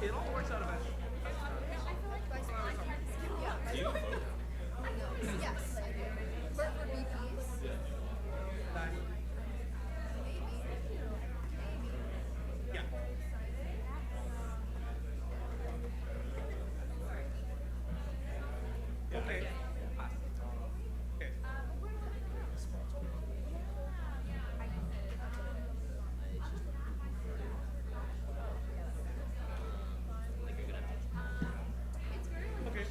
It all works out eventually. Yeah. Okay. Okay. Okay.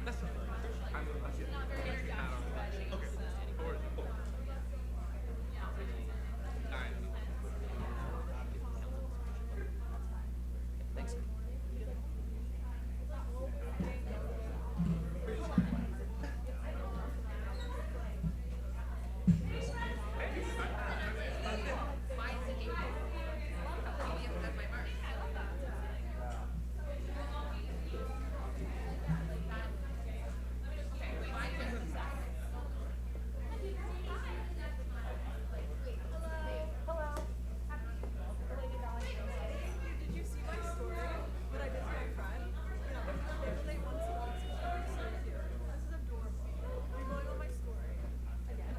That's fine. Let's get okay. Four. Nine. Thanks. Did you see my story? What I did to my friend? They won some lots of stories. So cute. This is adorable. Are you going on my story? Again?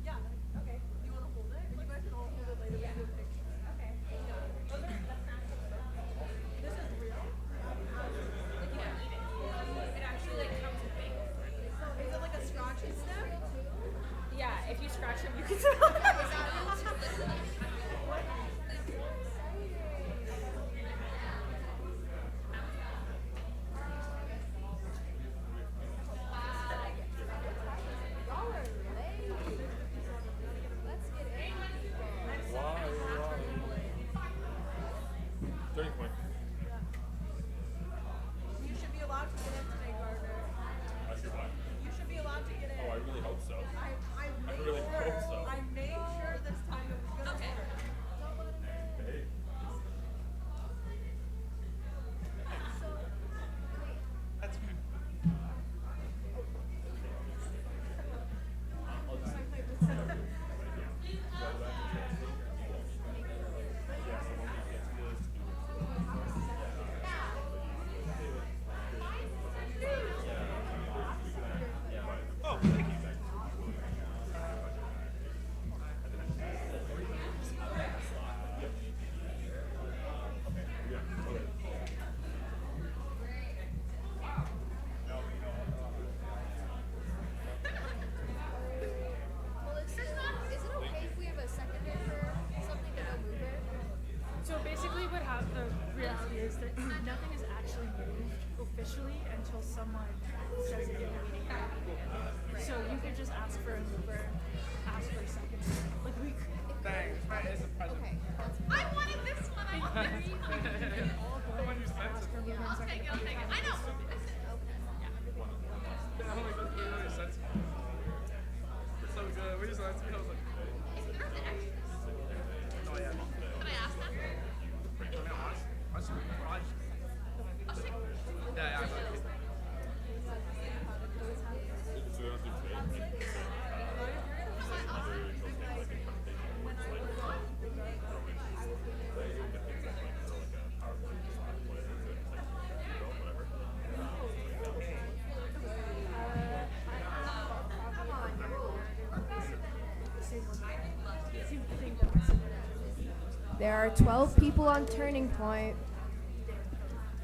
Yeah. Okay. Do you want to hold it? Or you guys can all hold it later. We can do a picture. Okay. Yeah. This is real? Like you can eat it. It actually like comes with bacon. Is it like a scratch and sniff? Yeah, if you scratch them, you can Turning point. You should be allowed to get in today, Gardner. I should buy. You should be allowed to get in. Oh, I really hope so. I made really sure. hope so. I made sure this time it was gonna work. Hey. That's fine. Oh, thank you. Well, is it okay if we have a seconder for something to go move it? So basically, the reality is that nothing is actually moved officially until someone says it in the meeting. So you could just ask for a mover, ask for a second. Like we could. Thanks. Right, it's a present. Okay, that's I wanted this one. I want this one. The one you sent. Ask for a mover and I'll second. take it. I'll take it. I know. Yeah, I'm like, that's really sensitive. It's so good. We just sent it. I was like, oh yeah. Can I ask them? Yeah, yeah, I'm like, So they don't do today. There are 12 people on Turning Point.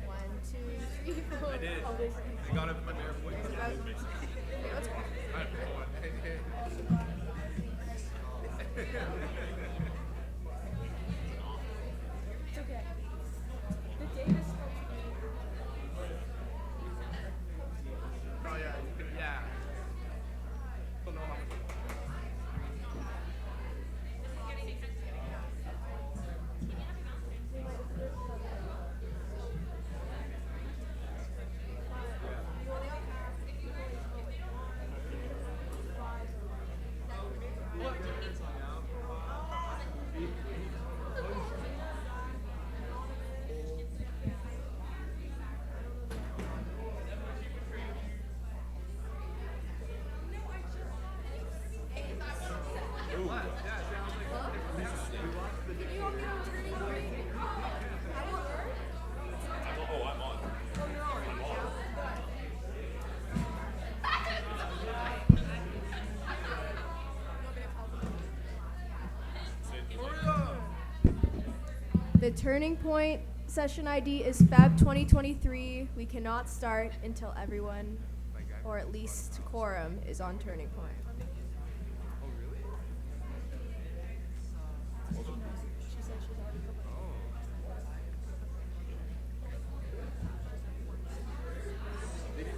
1, 2, 3, 4. I did. I got it with my bare voice. Okay, let's go. It's okay. The date is still Oh yeah, you can, yeah. Don't know how much. What? Yeah, it sounds like we watched the Can you all get on turning point? How will it work? Oh, I'm on. I'm on. The turning point session ID is Feb 2023. We cannot start until everyone, or at least quorum, is on turning point.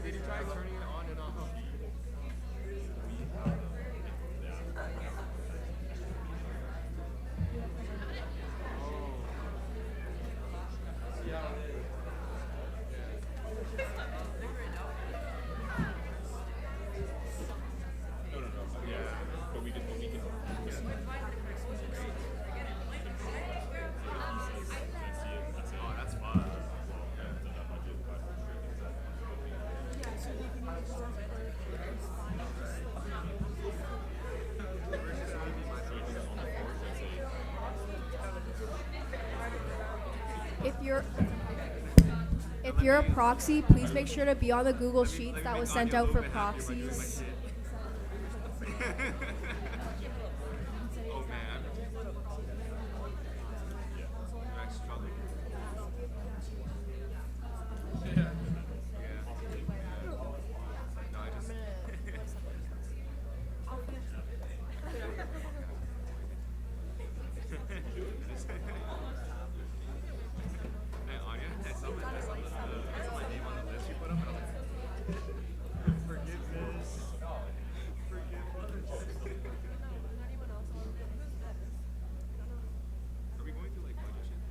Did he try turning it on and off? No. Yeah. But we can. Yeah. That's it. Oh, that's fun. Yeah, so that might be the class If you're a proxy, please make sure to be on the Google Sheets that was sent out for proxies. Oh man. Next trouble. Yeah. No, I just. Hey, Anya, I saw my name on the list you put up, and I was like, forgiveness. Are we going through like budget shit?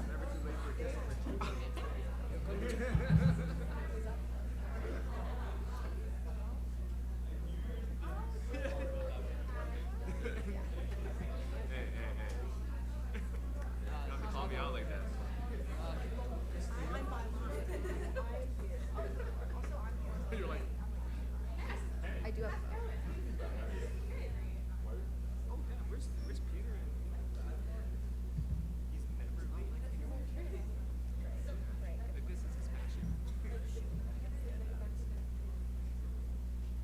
Never too late for a kiss on the Hey. You don't have to call me out like that. You're like, I do have. oh yeah, where's Peter? He's never late. Like this is his passion.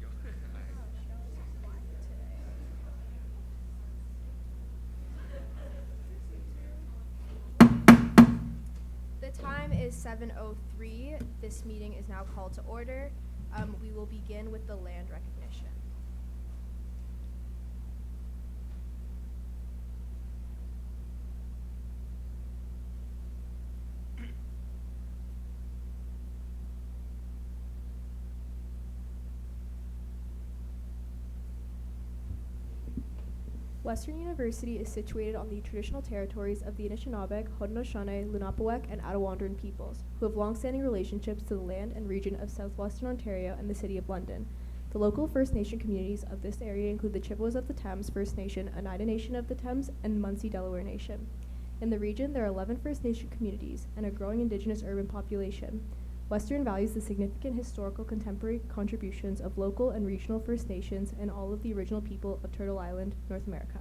Yo, The time is 7:03. This meeting is now called to order. We will begin with the land recognition. Western University is situated on the traditional territories of the Anishinaabeg, Haudenosaunee, Lenape, and Attawandaron peoples, who have long-standing relationships to the land and region of southwestern Ontario and the City of London. The local First Nation communities of this area include the Chippewas of the Thames First Nation, Oneida Nation of the Thames, and Munsee Delaware Nation. In the region, there are 11 First Nation communities and a growing Indigenous urban population. Western values the significant historical contemporary contributions of local and regional First Nations and all of the original people of Turtle Island, North America.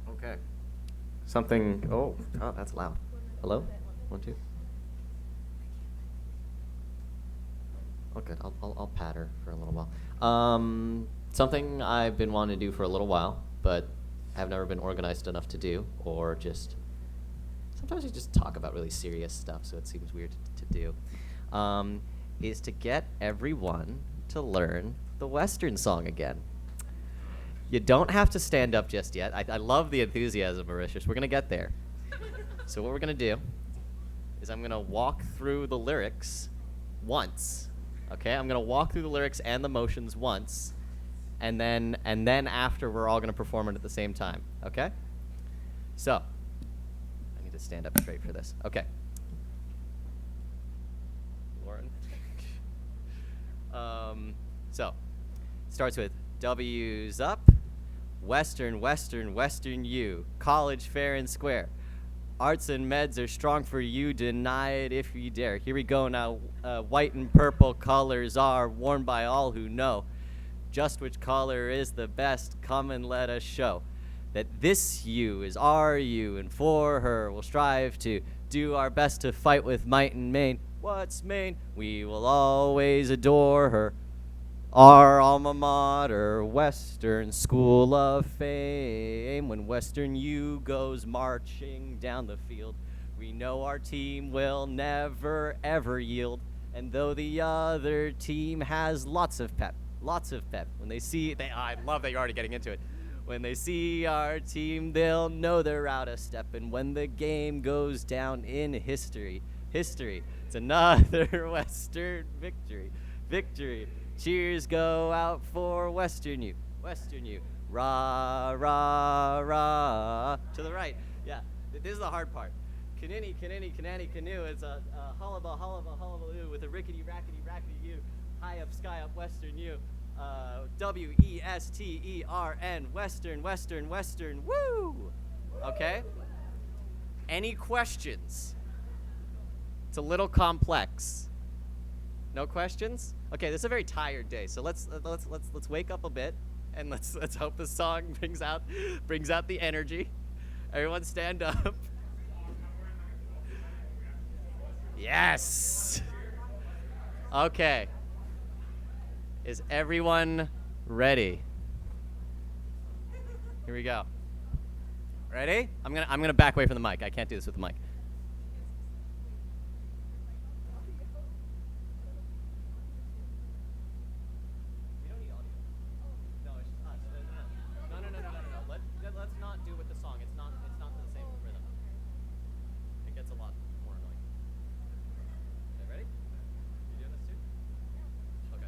Okay. Something. Oh, that's loud. Hello? 1, 2. Oh, good. I'll pat her for a little while. Something I've been wanting to do for a little while, but have never been organized enough to do, or just sometimes you just talk about really serious stuff, so it seems weird to do. Is to get everyone to learn the Western song again. You don't have to stand up just yet. I love the enthusiasm, Mauritius. We're gonna get there. So what we're gonna do is I'm gonna walk through the lyrics once. Okay, I'm gonna walk through the lyrics and the motions once, and then after we're all gonna perform it at the same time. Okay? So, I need to stand up straight for this. Okay. Lauren. So, starts with W's up, Western, Western, Western U, college fair and square. Arts and meds are strong for you, deny it if you dare. Here we go now, white and purple colors are worn by all who know. Just which color is the best, come and let us show. That this you is our you, and for her we'll strive to do our best to fight with might and main. What's main? We will always adore her. Our alma mater, Western School of Fame. When Western U goes marching down the field, we know our team will never ever yield. And though the other team has lots of pep, when they see, I love that you're already getting into it. When they see our team, they'll know they're out of step. And when the game goes down in history, it's another Western victory. Cheers go out for Western U, rah, rah, rah. To the right, yeah, this is the hard part. Canini, canoe, it's a hullaba, hullabaloo with a rickety, rackety U, high up, sky up, Western U. Western, Western, woo! Okay? Any questions? It's a little complex. No questions? Okay, this is a very tired day, so let's wake up a bit and let's hope the song brings out the energy. Everyone stand up. Yes. Okay. Is everyone ready? Here we go. Ready? I'm gonna back away from the mic. I can't do this with the mic. Let's not do with the song. It's not the same rhythm. It gets a lot more annoying. Okay, ready? You doing this too? Okay.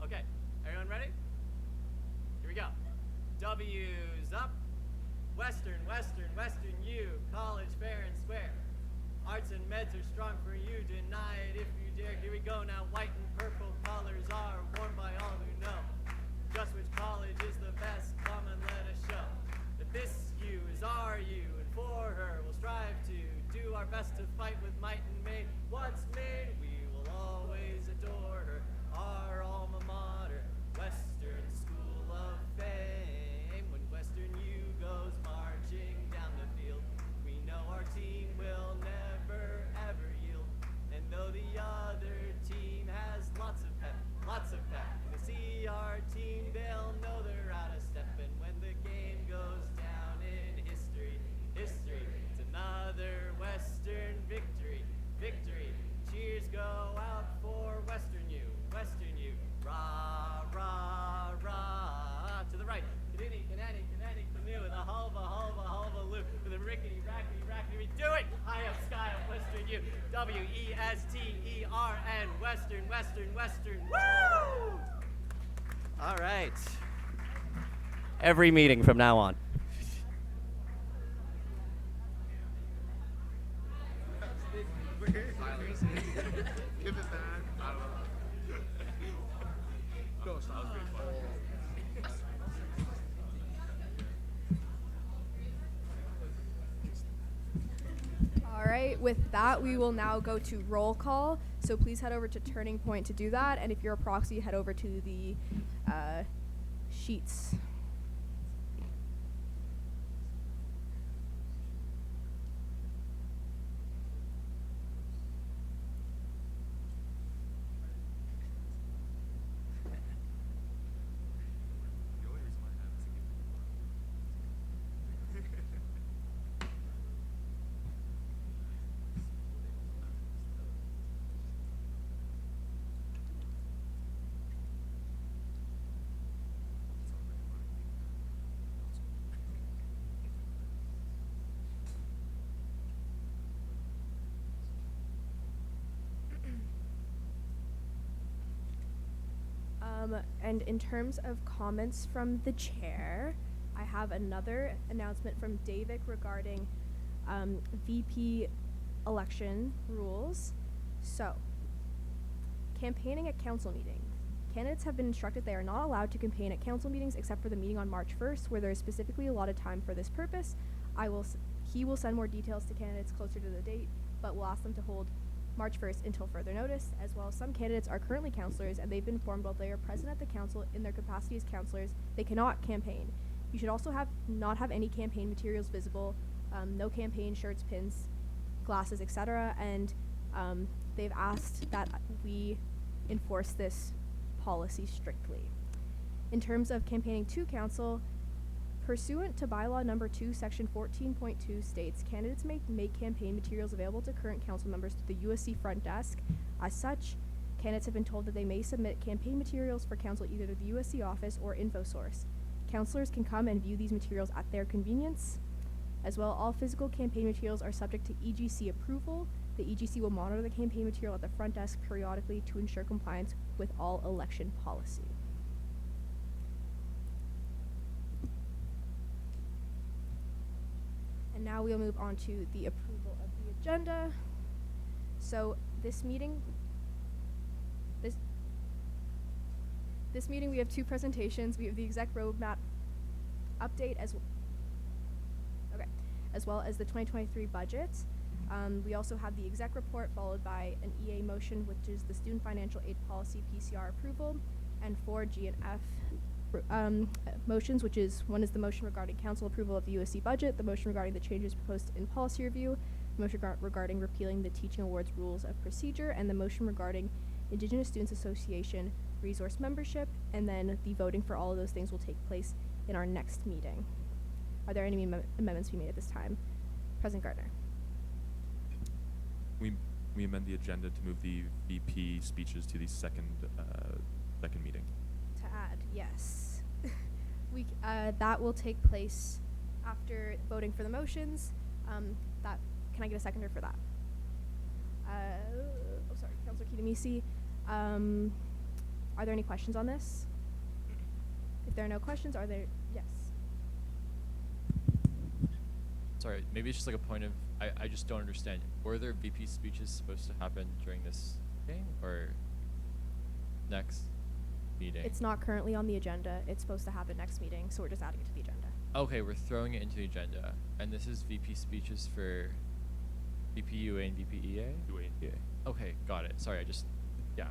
Okay, everyone ready? Here we go. W's up. Western, Western, Western U, college fair and square. Arts and meds are strong for you, deny it if you dare. Here we go now, white and purple colors are worn by all who know. Just which college is the best, come and let us show. That this you is our you, and for her we'll strive to do our best to fight with might and main. What's main? We will always adore her. Our alma mater, Western School of Fame. When Western U goes marching down the field, we know our team will never ever yield. And though the other team has lots of pep, when they see our team, they'll know they're out of step. And when the game goes down in history, it's another Western victory. Cheers go out for Western U, rah, rah, rah. To the right, canini, canoe, with a hullabaloo, with a rickety, rackety, we do it! High up, sky up, Western U, Western, Western, woo! All right. Every meeting from now on. Give it back. I don't know. Go, stop. All right, with that, we will now go to roll call. So please head over to Turning Point to do that. And if you're a proxy, head over to the sheets. The only reason why I have is to give And in terms of comments from the chair, I have another announcement from Davic regarding VP election rules. So, campaigning at council meetings. Candidates have been instructed they are not allowed to campaign at council meetings except for the meeting on March 1st, where there is specifically allotted time for this purpose. He will send more details to candidates closer to the date, but will ask them to hold March 1st until further notice. As well, some candidates are currently councillors, and they've been informed while they are present at the council in their capacity as councillors, they cannot campaign. You should also not have any campaign materials visible, no campaign shirts, pins, glasses, etc. And they've asked that we enforce this policy strictly. In terms of campaigning to council, pursuant to bylaw number 2, section 14.2 states, candidates may make campaign materials available to current council members through the USC front desk. As such, candidates have been told that they may submit campaign materials for council either to the USC office or InfoSource. Councillors can come and view these materials at their convenience. As well, all physical campaign materials are subject to EGC approval. The EGC will monitor the campaign material at the front desk periodically to ensure compliance with all election policy. And now we'll move on to the approval of the agenda. So this meeting we have two presentations. We have the exec roadmap update as well as the 2023 budget. We also have the exec report followed by an EA motion, which is the student financial aid policy PCR approval, and 4 G and F motions, which is one is the motion regarding council approval of the USC budget, the motion regarding the changes proposed in policy review, the motion regarding repealing the teaching awards rules of procedure, and the motion regarding Indigenous Students Association resource membership. And then the voting for all of those things will take place in our next meeting. Are there any amendments to be made at this time? President Gardner. We amend the agenda to move the VP speeches to the second meeting. To add, yes. That will take place after voting for the motions. Can I get a seconder for that? Sorry, Councilor Kitamisi. Are there any questions on this? If there are no questions, are there? Yes. Sorry, maybe it's just like a point of, I just don't understand. Were there VP speeches supposed to happen during this meeting or next meeting? It's not currently on the agenda. It's supposed to happen next meeting, so we're just adding it to the agenda. Okay, we're throwing it into the agenda. And this is VP speeches for VPUA and VPEA? UA and EA. Okay, got it. Sorry, yeah.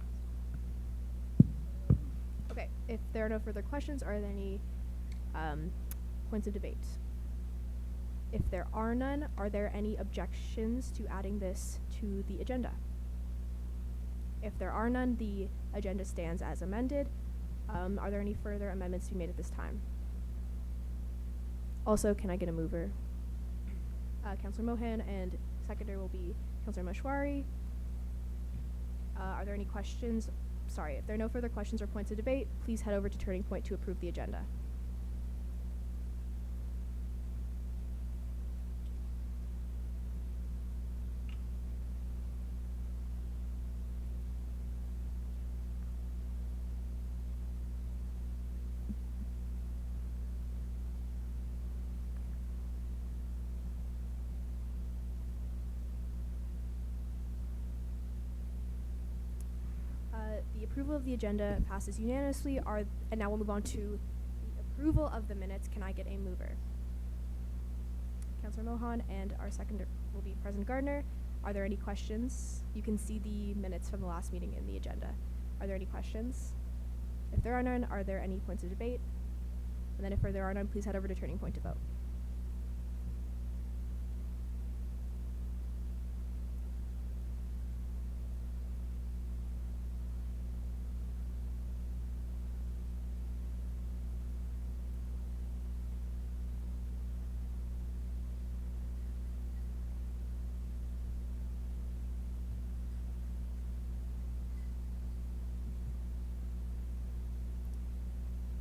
Okay, if there are no further questions, are there any points of debate? If there are none, are there any objections to adding this to the agenda? If there are none, the agenda stands as amended. Are there any further amendments to be made at this time? Also, can I get a mover? Councillor Mohan, and seconder will be Councillor Mashwari. Are there any questions? Sorry, if there are no further questions or points of debate, please head over to Turning Point to approve the agenda. The approval of the agenda passes unanimously. And now we'll move on to the approval of the minutes. Can I get a mover? Councillor Mohan, and our seconder will be President Gardner. Are there any questions? You can see the minutes from the last meeting in the agenda. Are there any questions? If there are none, are there any points of debate? And then if there are none, please head over to Turning Point to vote.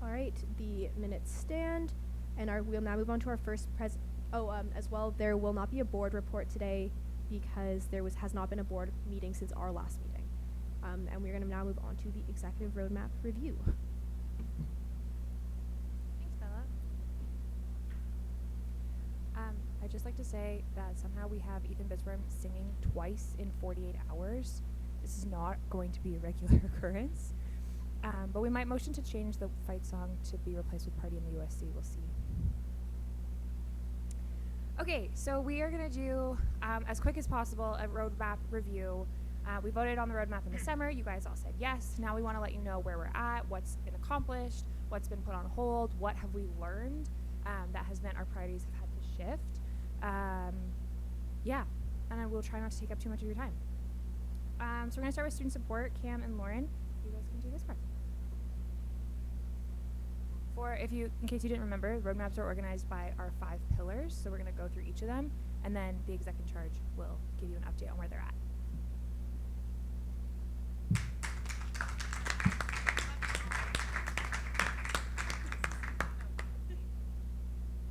Alright, the minutes stand, and we'll now move on to our first as well, there will not be a board report today because has not been a board meeting since our last meeting. And we're going to now move on to the executive roadmap review. Thanks, Bella. I'd just like to say that somehow we have Ethan Bisworm singing twice in 48 hours. This is not going to be a regular occurrence. But we might motion to change the fight song to be replaced with Party in the USC. We'll see. Okay, so we are going to do, as quick as possible, a roadmap review. We voted on the roadmap in the summer. You guys all said yes. Now we want to let you know where we're at, what's been accomplished, what's been put on hold, what have we learned that has meant our priorities have had to shift. Yeah, and I will try not to take up too much of your time. So we're going to start with student support. Cam and Lauren, you guys can do this part. In case you didn't remember, roadmaps are organized by our 5 pillars. So we're going to go through each of them, and then the exec in charge will give you an update on where they're at.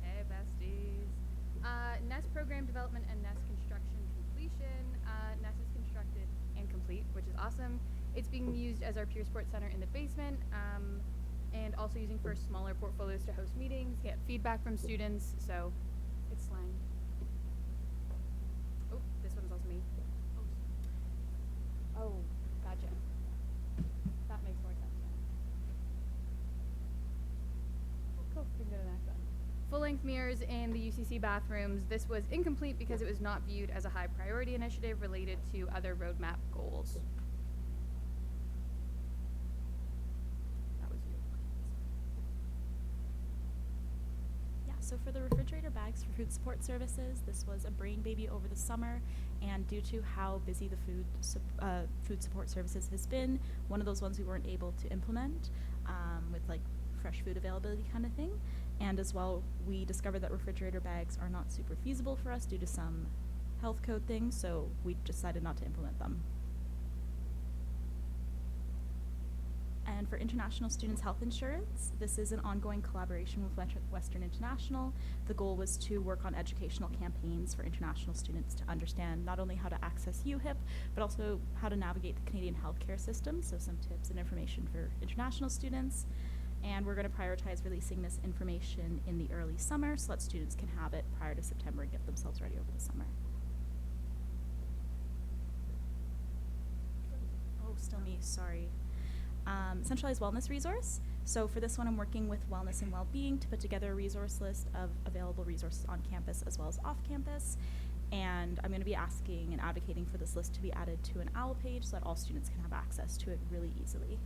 Hey, besties. NEST program development and NEST construction completion. NEST is constructed and complete, which is awesome. It's being used as our peer sports center in the basement, and also using for smaller portfolios to host meetings, get feedback from students. So it's slang. Oh, this one's also me. Oh, gotcha. That makes more sense now. Cool, we can go to the next one. Full-length mirrors in the UCC bathrooms. This was incomplete because it was not viewed as a high priority initiative related to other roadmap goals. That was you. Yeah, so for the refrigerator bags for food support services, this was a brain baby over the summer, and due to how busy the food support services has been, one of those ones we weren't able to implement with like fresh food availability kind of thing. And as well, we discovered that refrigerator bags are not super feasible for us due to some health code things, so we decided not to implement them. And for international students' health insurance, this is an ongoing collaboration with Western International. The goal was to work on educational campaigns for international students to understand not only how to access UHIP, but also how to navigate the Canadian healthcare system, so some tips and information for international students. And we're going to prioritize releasing this information in the early summer so that students can have it prior to September and get themselves ready over the summer. Oh, still me, sorry. Centralized wellness resource. So for this one, I'm working with Wellness and Wellbeing to put together a resource list of available resources on campus as well as off campus. And I'm going to be asking and advocating for this list to be added to an OWL page so that all students can have access to it really easily.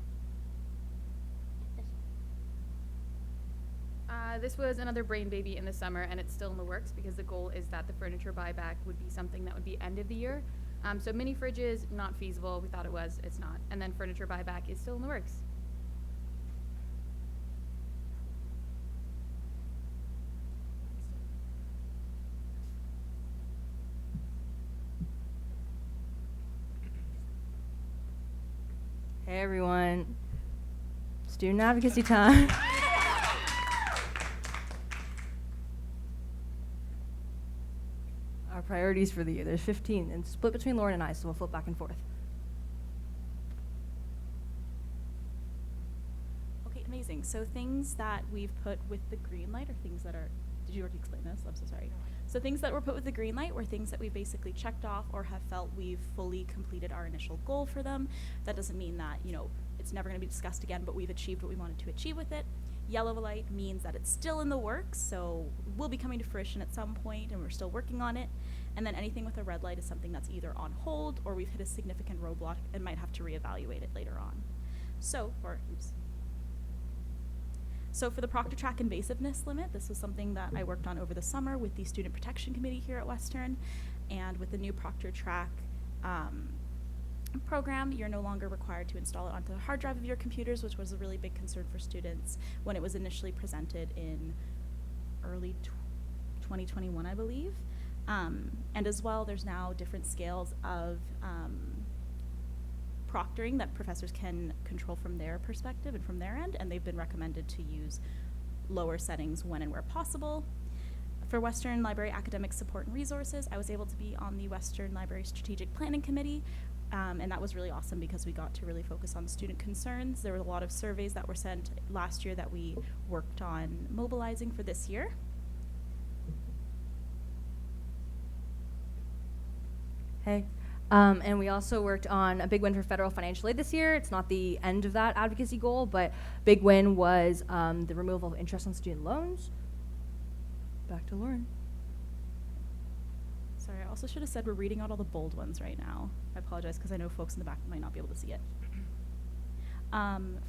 This was another brain baby in the summer, and it's still in the works because the goal is that the furniture buyback would be something that would be end of the year. So mini fridges, not feasible. We thought it was, it's not. And then furniture buyback is still in the works. Hey everyone, student advocacy time. Our priorities for the year, there's 15 and split between Lauren and I, so we'll flip back and forth. Okay, amazing. So things that we've put with the green light are things that are, did you already explain this? I'm so sorry. So things that were put with the green light were things that we basically checked off or have felt we've fully completed our initial goal for them. That doesn't mean that, it's never going to be discussed again, but we've achieved what we wanted to achieve with it. Yellow light means that it's still in the works, so will be coming to fruition at some point, and we're still working on it. And then anything with a red light is something that's either on hold or we've hit a significant roadblock and might have to reevaluate it later on. So for the Proctor Track invasiveness limit, this was something that I worked on over the summer with the Student Protection Committee here at Western, and with the new Proctor Track program, you're no longer required to install it onto the hard drive of your computers, which was a really big concern for students when it was initially presented in early 2021, I believe. And as well, there's now different scales of proctoring that professors can control from their perspective and from their end, and they've been recommended to use lower settings when and where possible. For Western Library Academic Support and Resources, I was able to be on the Western Library Strategic Planning Committee, And that was really awesome because we got to really focus on student concerns. There were a lot of surveys that were sent last year that we worked on mobilizing for this year. Hey. And we also worked on a big win for federal financial aid this year. It's not the end of that advocacy goal, but big win was the removal of interest on student loans. Back to Lauren. Sorry, I also should have said we're reading out all the bold ones right now. I apologize because I know folks in the back might not be able to see it.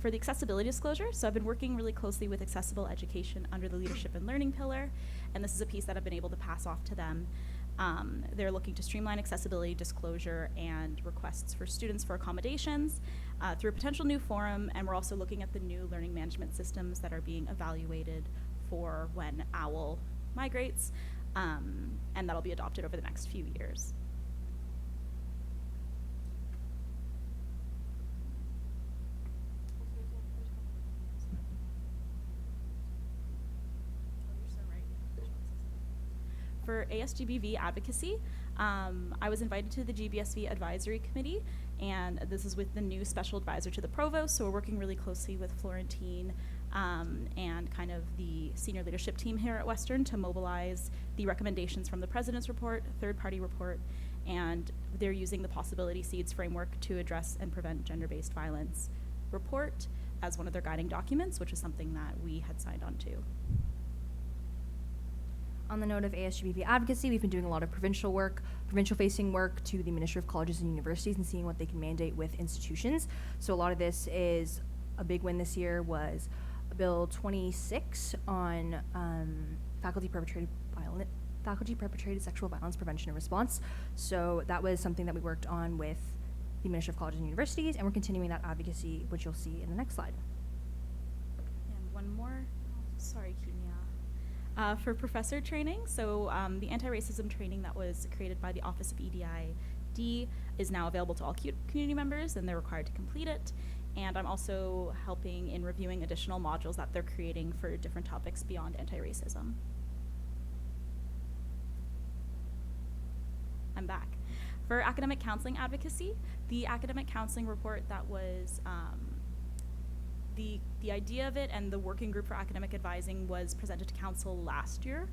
For the accessibility disclosure, so I've been working really closely with Accessible Education under the Leadership and Learning pillar, and this is a piece that I've been able to pass off to them. They're looking to streamline accessibility disclosure and requests for students for accommodations through a potential new forum, and we're also looking at the new learning management systems that are being evaluated for when OWL migrates, and that'll be adopted over the next few years. For ASGBV advocacy, I was invited to the GBSV advisory committee, and this is with the new special advisor to the provost, so we're working really closely with Florentine and kind of the senior leadership team here at Western to mobilize the recommendations from the president's report, third-party report, and they're using the Possibility Seeds framework to address and prevent gender-based violence report as one of their guiding documents, which is something that we had signed on to. On the note of ASGBV advocacy, we've been doing a lot of provincial-facing work to the Ministry of Colleges and Universities and seeing what they can mandate with institutions. So a lot of this is, a big win this year was Bill 26 on faculty-perpetrated sexual violence prevention and response. So that was something that we worked on with the Ministry of Colleges and Universities, and we're continuing that advocacy, which you'll see in the next slide. And one more, sorry, Kimia. For professor training, so the anti-racism training that was created by the Office of EDID is now available to all community members, and they're required to complete it. And I'm also helping in reviewing additional modules that they're creating for different topics beyond anti-racism. I'm back. For academic counseling advocacy, the academic counseling report that was the idea of it and the working group for academic advising was presented to council last year,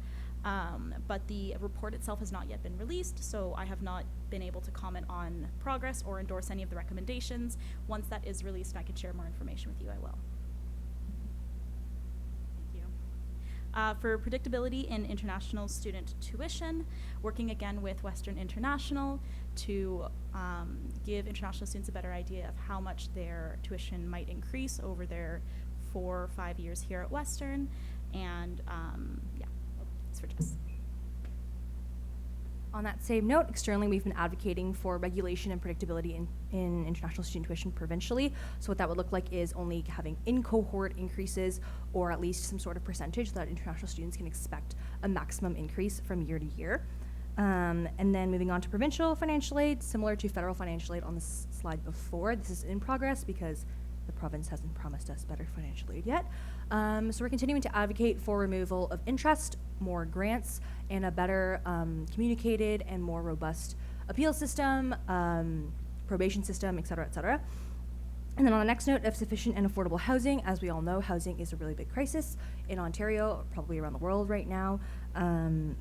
but the report itself has not yet been released, so I have not been able to comment on progress or endorse any of the recommendations. Once that is released and I can share more information with you, I will. Thank you. For predictability in international student tuition, working again with Western International to give international students a better idea of how much their tuition might increase over their 4 or 5 years here at Western. And yeah, thanks for Jess. On that same note, externally, we've been advocating for regulation and predictability in international student tuition provincially. So what that would look like is only having in-cohort increases, or at least some sort of percentage so that international students can expect a maximum increase from year to year. And then moving on to provincial financial aid, similar to federal financial aid on the slide before. This is in progress because the province hasn't promised us better financial aid yet. So we're continuing to advocate for removal of interest, more grants, and a better communicated and more robust appeal system, probation system, et cetera, et cetera. And then on the next note of sufficient and affordable housing, as we all know, housing is a really big crisis in Ontario, probably around the world right now.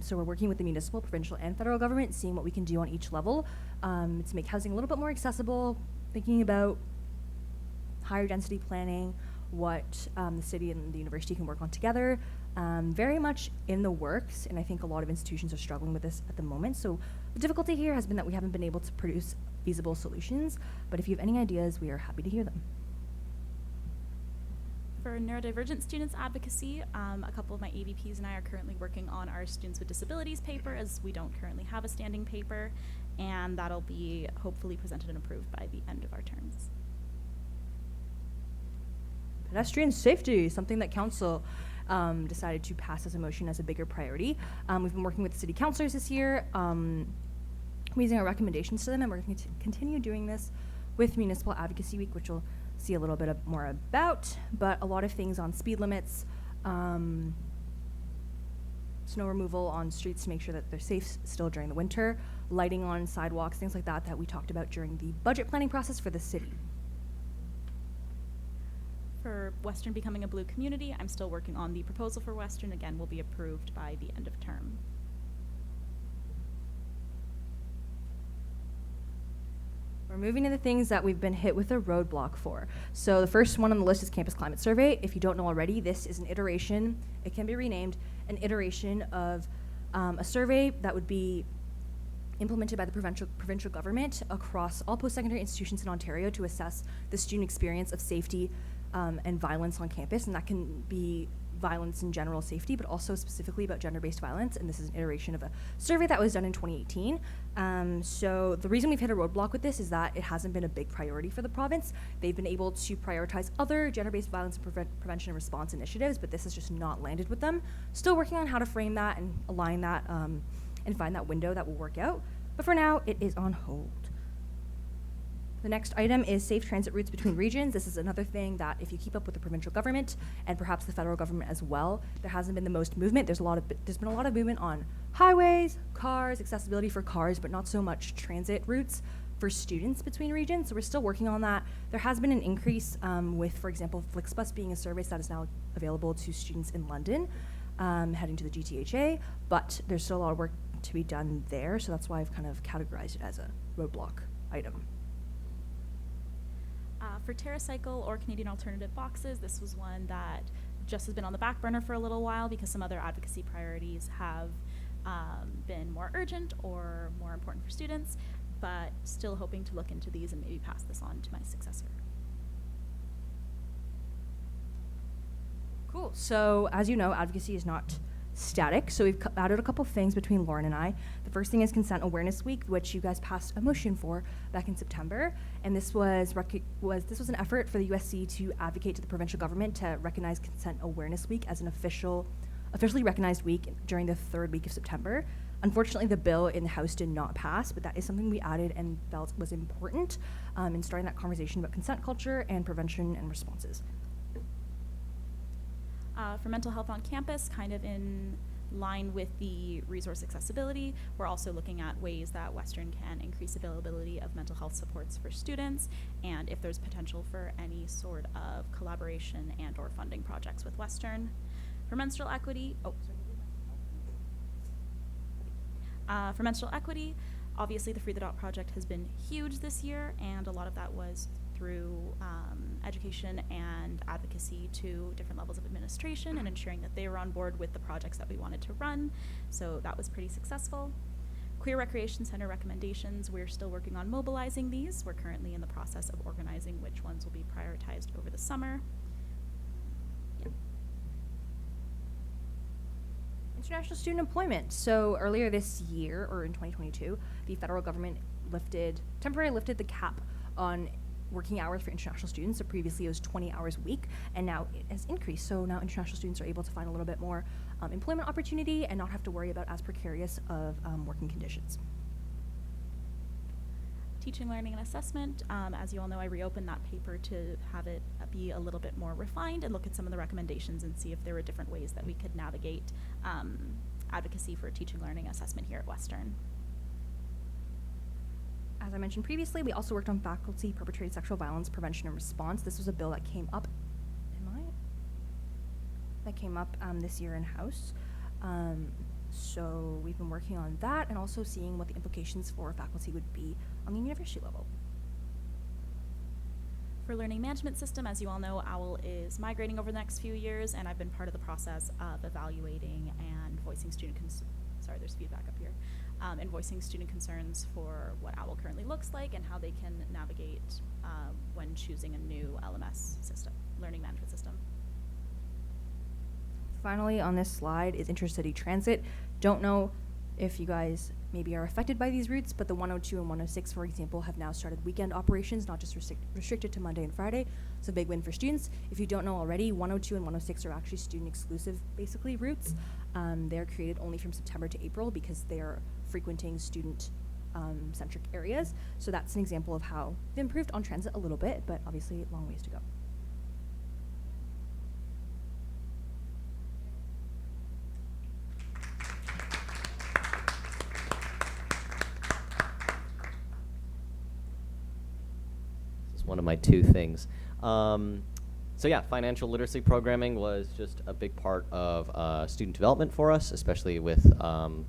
So we're working with the municipal, provincial, and federal government, seeing what we can do on each level to make housing a little bit more accessible, thinking about higher density planning, what the city and the university can work on together. Very much in the works, and I think a lot of institutions are struggling with this at the moment. So the difficulty here has been that we haven't been able to produce feasible solutions, but if you have any ideas, we are happy to hear them. For neurodivergent students advocacy, a couple of my AVPs and I are currently working on our Students with Disabilities paper, as we don't currently have a standing paper, and that'll be hopefully presented and approved by the end of our terms. Pedestrian safety, something that council decided to pass as a motion as a bigger priority. We've been working with city councilors this year, raising our recommendations to them, and we're going to continue doing this with Municipal Advocacy Week, which we'll see a little bit more about, but a lot of things on speed limits, snow removal on streets to make sure that they're safe still during the winter, lighting on sidewalks, things like that we talked about during the budget planning process for the city. For Western becoming a blue community, I'm still working on the proposal for Western. Again, will be approved by the end of term. We're moving to the things that we've been hit with a roadblock for. So the first one on the list is Campus Climate Survey. If you don't know already, this is an iteration, it can be renamed, an iteration of a survey that would be implemented by the provincial government across all post-secondary institutions in Ontario to assess the student experience of safety and violence on campus, and that can be violence in general safety, but also specifically about gender-based violence, and this is an iteration of a survey that was done in 2018. So the reason we've hit a roadblock with this is that it hasn't been a big priority for the province. They've been able to prioritize other gender-based violence and prevention and response initiatives, but this has just not landed with them. Still working on how to frame that and align that and find that window that will work out, but for now, it is on hold. The next item is safe transit routes between regions. This is another thing that if you keep up with the provincial government and perhaps the federal government as well, there hasn't been the most movement. There's been a lot of movement on highways, cars, accessibility for cars, but not so much transit routes for students between regions. So we're still working on that. There has been an increase with, for example, Flixbus being a service that is now available to students in London heading to the GTHA, but there's still a lot of work to be done there. So that's why I've kind of categorized it as a roadblock item. For TerraCycle or Canadian Alternative Boxes, this was one that just has been on the back burner for a little while because some other advocacy priorities have been more urgent or more important for students, but still hoping to look into these and maybe pass this on to my successor. Cool. So as you know, advocacy is not static, so we've added a couple things between Lauren and I. The first thing is Consent Awareness Week, which you guys passed a motion for back in September, and this was an effort for the USC to advocate to the provincial government to recognize Consent Awareness Week as an officially recognized week during the third week of September. Unfortunately, the bill in the House did not pass, but that is something we added and felt was important in starting that conversation about consent culture and prevention and responses. For mental health on campus, kind of in line with the resource accessibility, we're also looking at ways that Western can increase availability of mental health supports for students, and if there's potential for any sort of collaboration and or funding projects with Western. For menstrual equity, for menstrual equity, obviously the Free the Dot project has been huge this year, and a lot of that was through education and advocacy to different levels of administration and ensuring that they were on board with the projects that we wanted to run. So that was pretty successful. Queer Recreation Center recommendations, we're still working on mobilizing these. We're currently in the process of organizing which ones will be prioritized over the summer. Yeah. International student employment. So earlier this year, or in 2022, the federal government temporarily lifted the cap on working hours for international students. So previously it was 20 hours a week, and now it has increased. So now international students are able to find a little bit more employment opportunity and not have to worry about as precarious of working conditions. Teaching, learning, and assessment. As you all know, I reopened that paper to have it be a little bit more refined and look at some of the recommendations and see if there were different ways that we could navigate advocacy for teaching, learning, assessment here at Western. As I mentioned previously, we also worked on faculty-perpetrated sexual violence prevention and response. This was a bill that came up, this year in House. So we've been working on that and also seeing what the implications for faculty would be on the university level. For learning management system, as you all know, OWL is migrating over the next few years, and I've been part of the process of evaluating and voicing there's feedback up here. And voicing student concerns for what OWL currently looks like and how they can navigate when choosing a new LMS system, learning management system. Finally, on this slide is intercity transit. Don't know if you guys maybe are affected by these routes, but the 102 and 106, for example, have now started weekend operations, not just restricted to Monday and Friday. It's a big win for students. If you don't know already, 102 and 106 are actually student-exclusive, basically, routes. They're created only from September to April because they are frequenting student-centric areas. So that's an example of how they've improved on transit a little bit, but obviously long ways to go. one of my two things. So yeah, financial literacy programming was just a big part of student development for us, especially with all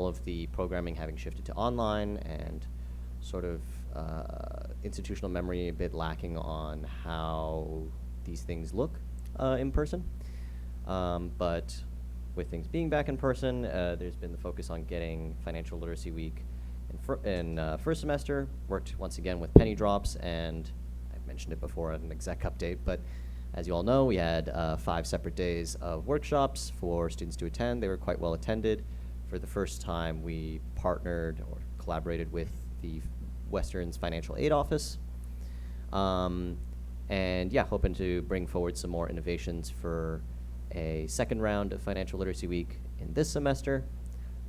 of the programming having shifted to online and sort of institutional memory a bit lacking on how these things look in person. But with things being back in person, there's been the focus on getting Financial Literacy Week in first semester. Worked once again with penny drops, and I've mentioned it before at an exec update, but as you all know, we had 5 separate days of workshops for students to attend. They were quite well attended. For the first time, we partnered or collaborated with the Western's Financial Aid Office. And yeah, hoping to bring forward some more innovations for a second round of Financial Literacy Week in this semester.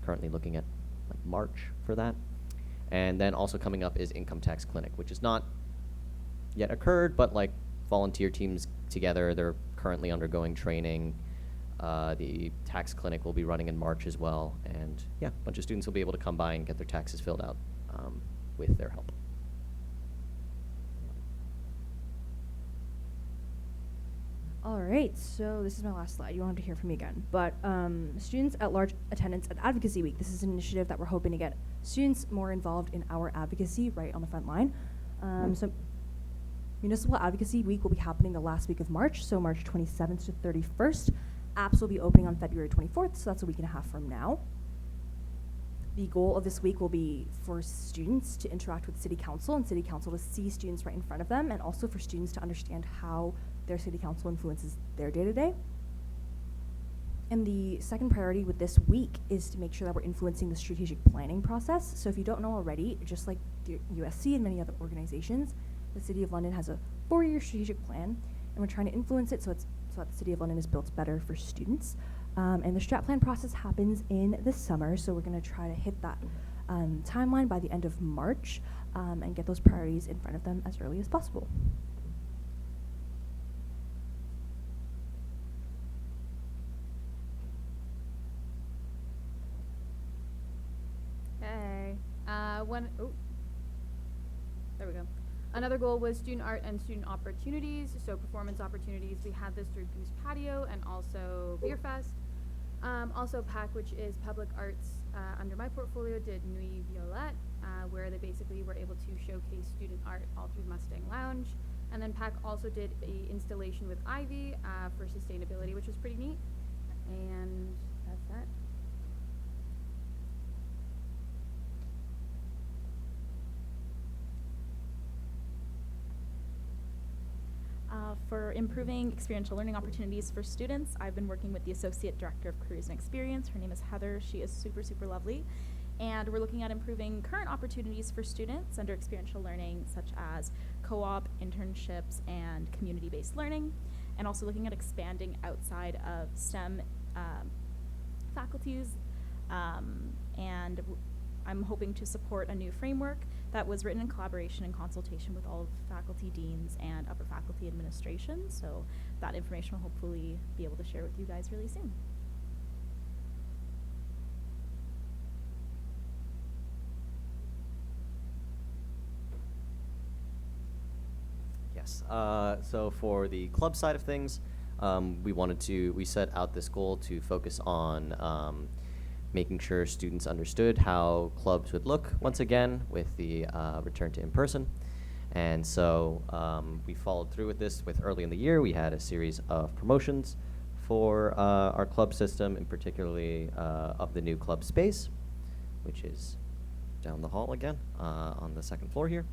Currently looking at like March for that. And then also coming up is Income Tax Clinic, which has not yet occurred, but like volunteer teams together, they're currently undergoing training. The tax clinic will be running in March as well, and yeah, a bunch of students will be able to come by and get their taxes filled out with their help. All right, so this is my last slide. You won't have to hear from me again. But students at large attendance at Advocacy Week. This is an initiative that we're hoping to get students more involved in our advocacy right on the front line. So Municipal Advocacy Week will be happening the last week of March, so March 27th to 31st. Apps will be opening on February 24th, so that's a week and a half from now. The goal of this week will be for students to interact with City Council and City Council to see students right in front of them, and also for students to understand how their City Council influences their day-to-day. And the second priority with this week is to make sure that we're influencing the strategic planning process. So if you don't know already, just like the USC and many other organizations, the City of London has a 4-year strategic plan, and we're trying to influence it so that the City of London is built better for students. And the strat plan process happens in the summer, so we're going to try to hit that timeline by the end of March and get those priorities in front of them as early as possible. Okay. There we go. Another goal was student art and student opportunities, so performance opportunities. We had this through Goose Patio and also Beer Fest. Also PAC, which is Public Arts under my portfolio, did Nuit Violette, where they basically were able to showcase student art all through Mustang Lounge. And then PAC also did a installation with Ivy for sustainability, which was pretty neat. And that's that. For improving experiential learning opportunities for students, I've been working with the Associate Director of Careers and Experience. Her name is Heather. She is super, super lovely. And we're looking at improving current opportunities for students under experiential learning, such as co-op, internships, and community-based learning. And also looking at expanding outside of STEM faculties. I'm hoping to support a new framework that was written in collaboration and consultation with all of faculty, deans, and upper faculty administration. So that information will hopefully be able to share with you guys really soon. Yes. So for the club side of things, we set out this goal to focus on making sure students understood how clubs would look once again with the return to in-person. And so we followed through with this with early in the year. We had a series of promotions for our club system, and particularly of the new club space, which is down the hall again on the second floor here.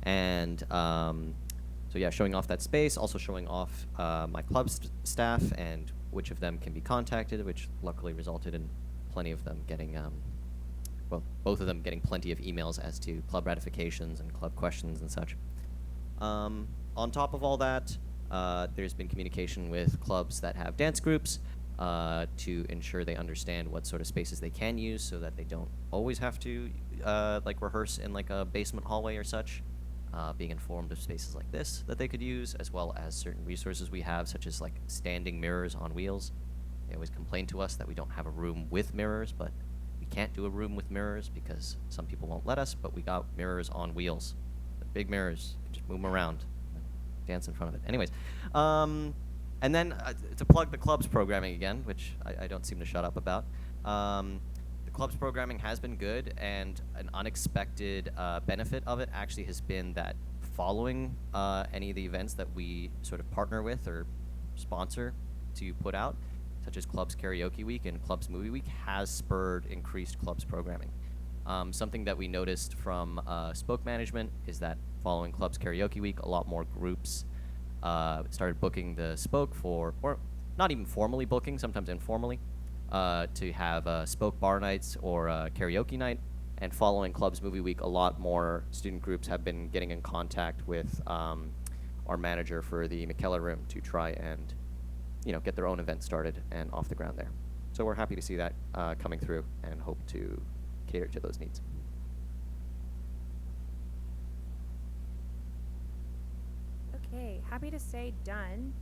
And so yeah, showing off that space, also showing off my club staff and which of them can be contacted, which luckily resulted in plenty of them getting, both of them getting plenty of emails as to club ratifications and club questions and such. On top of all that, there's been communication with clubs that have dance groups to ensure they understand what sort of spaces they can use so that they don't always have to like rehearse in like a basement hallway or such. Being informed of spaces like this that they could use, as well as certain resources we have, such as like standing mirrors on wheels. They always complain to us that we don't have a room with mirrors, but we can't do a room with mirrors because some people won't let us, but we got mirrors on wheels that big mirrors. Just move them around, dance in front of it. Anyways, and then to plug the club's programming again, which I don't seem to shut up about. The club's programming has been good, and an unexpected benefit of it actually has been that following any of the events that we sort of partner with or sponsor to put out, such as Clubs Karaoke Week and Clubs Movie Week, has spurred increased clubs programming. Something that we noticed from Spoke management is that following Clubs Karaoke Week, a lot more groups started booking the Spoke for, or not even formally booking, sometimes informally, to have Spoke bar nights or karaoke night. And following Clubs Movie Week, a lot more student groups have been getting in contact with our manager for the McKellar Room to try and, get their own event started and off the ground there. So we're happy to see that coming through and hope to cater to those needs. Okay, happy to say done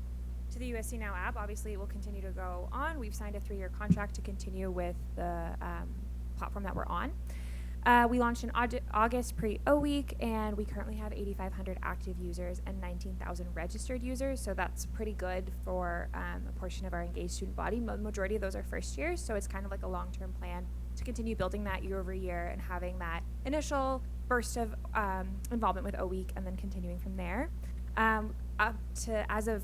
to the USC Now app. Obviously, it will continue to go on. We've signed a 3-year contract to continue with the platform that we're on. We launched in August pre-O Week, and we currently have 8,500 active users and 19,000 registered users, so that's pretty good for a portion of our engaged student body. Majority of those are first years, so it's kind of like a long-term plan to continue building that year over year and having that initial burst of involvement with O Week and then continuing from there. Up to, as of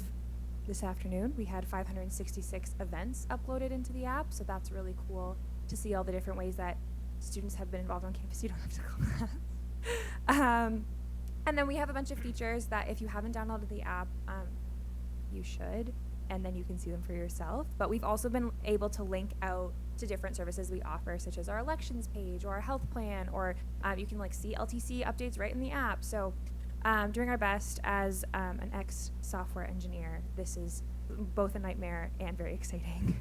this afternoon, we had 566 events uploaded into the app, so that's really cool to see all the different ways that students have been involved on campus. You don't have to class. And then we have a bunch of features that if you haven't downloaded the app, you should, and then you can see them for yourself. But we've also been able to link out to different services we offer, such as our elections page or our health plan, or you can see LTC updates right in the app. So doing our best as an ex-software engineer, this is both a nightmare and very exciting.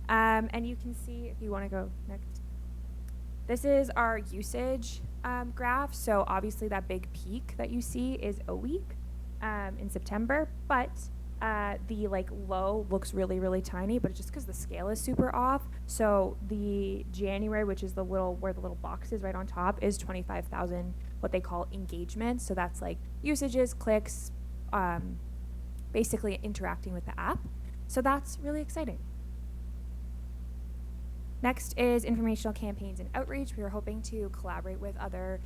And you can see, if you want to go next, this is our usage graph. So obviously that big peak that you see is a week in September, but the low looks really, really tiny, but it's just because the scale is super off. So the January, which is where the little box is right on top, is 25,000 what they call engagements. So that's usages, clicks, basically interacting with the app. So that's really exciting. Next is informational campaigns and outreach. We are hoping to collaborate with other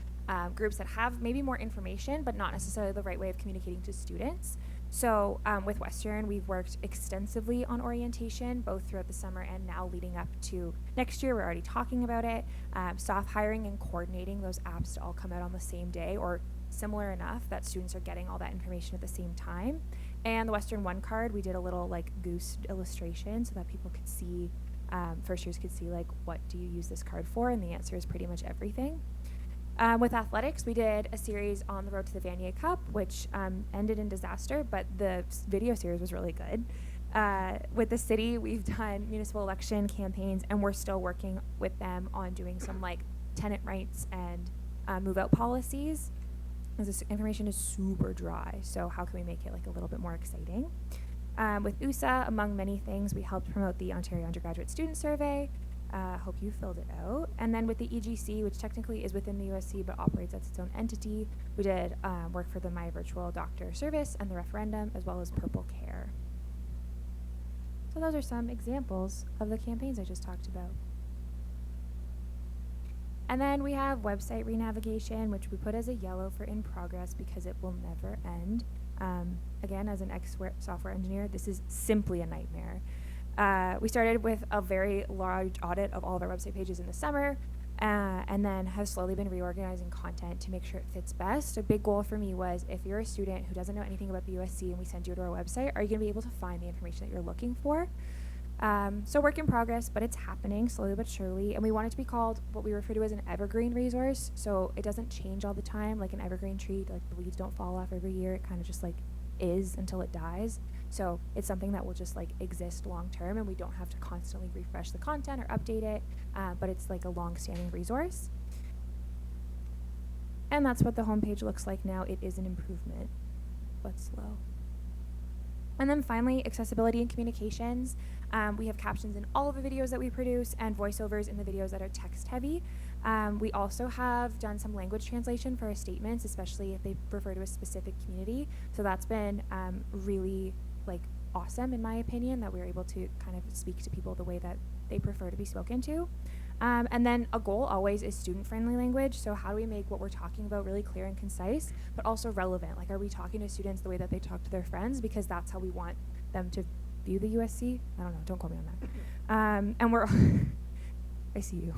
groups that have maybe more information, but not necessarily the right way of communicating to students. So with Western, we've worked extensively on orientation, both throughout the summer and now leading up to next year. We're already talking about it. Soft hiring and coordinating those apps to all come out on the same day or similar enough that students are getting all that information at the same time. And the Western One card, we did a little goose illustration so that people could see, first years could see what do you use this card for, and the answer is pretty much everything. With athletics, we did a series on the road to the Vanier Cup, which ended in disaster, but the video series was really good. With the city, we've done municipal election campaigns, and we're still working with them on doing some tenant rights and move-out policies. This information is super dry, so how can we make it a little bit more exciting? With USA, among many things, we helped promote the Ontario Undergraduate Student Survey. Hope you filled it out. And then with the EGC, which technically is within the USC but operates as its own entity, we did work for the My Virtual Doctor service and the referendum, as well as Purple Care. So those are some examples of the campaigns I just talked about. And then we have website renavigation, which we put as a yellow for in progress because it will never end. Again, as an ex-software engineer, this is simply a nightmare. We started with a very large audit of all of our website pages in the summer, and then have slowly been reorganizing content to make sure it fits best. A big goal for me was, if you're a student who doesn't know anything about the USC and we send you to our website, are you going to be able to find the information that you're looking for? So work in progress, but it's happening slowly but surely, and we want it to be called what we refer to as an evergreen resource, so it doesn't change all the time like an evergreen tree. The leaves don't fall off every year. It kind of just is until it dies. So it's something that will just exist long term, and we don't have to constantly refresh the content or update it, but it's a long-standing resource. And that's what the homepage looks like now. It is an improvement, but slow. And then finally, accessibility and communications. We have captions in all of the videos that we produce and voiceovers in the videos that are text heavy. We also have done some language translation for our statements, especially if they refer to a specific community. So that's been really like awesome in my opinion, that we're able to kind of speak to people the way that they prefer to be spoken to. And then a goal always is student-friendly language. So how do we make what we're talking about really clear and concise, but also relevant? Like, are we talking to students the way that they talk to their friends? Because that's how we want them to view the USC. I don't know. Don't quote me on that. And we're I see you.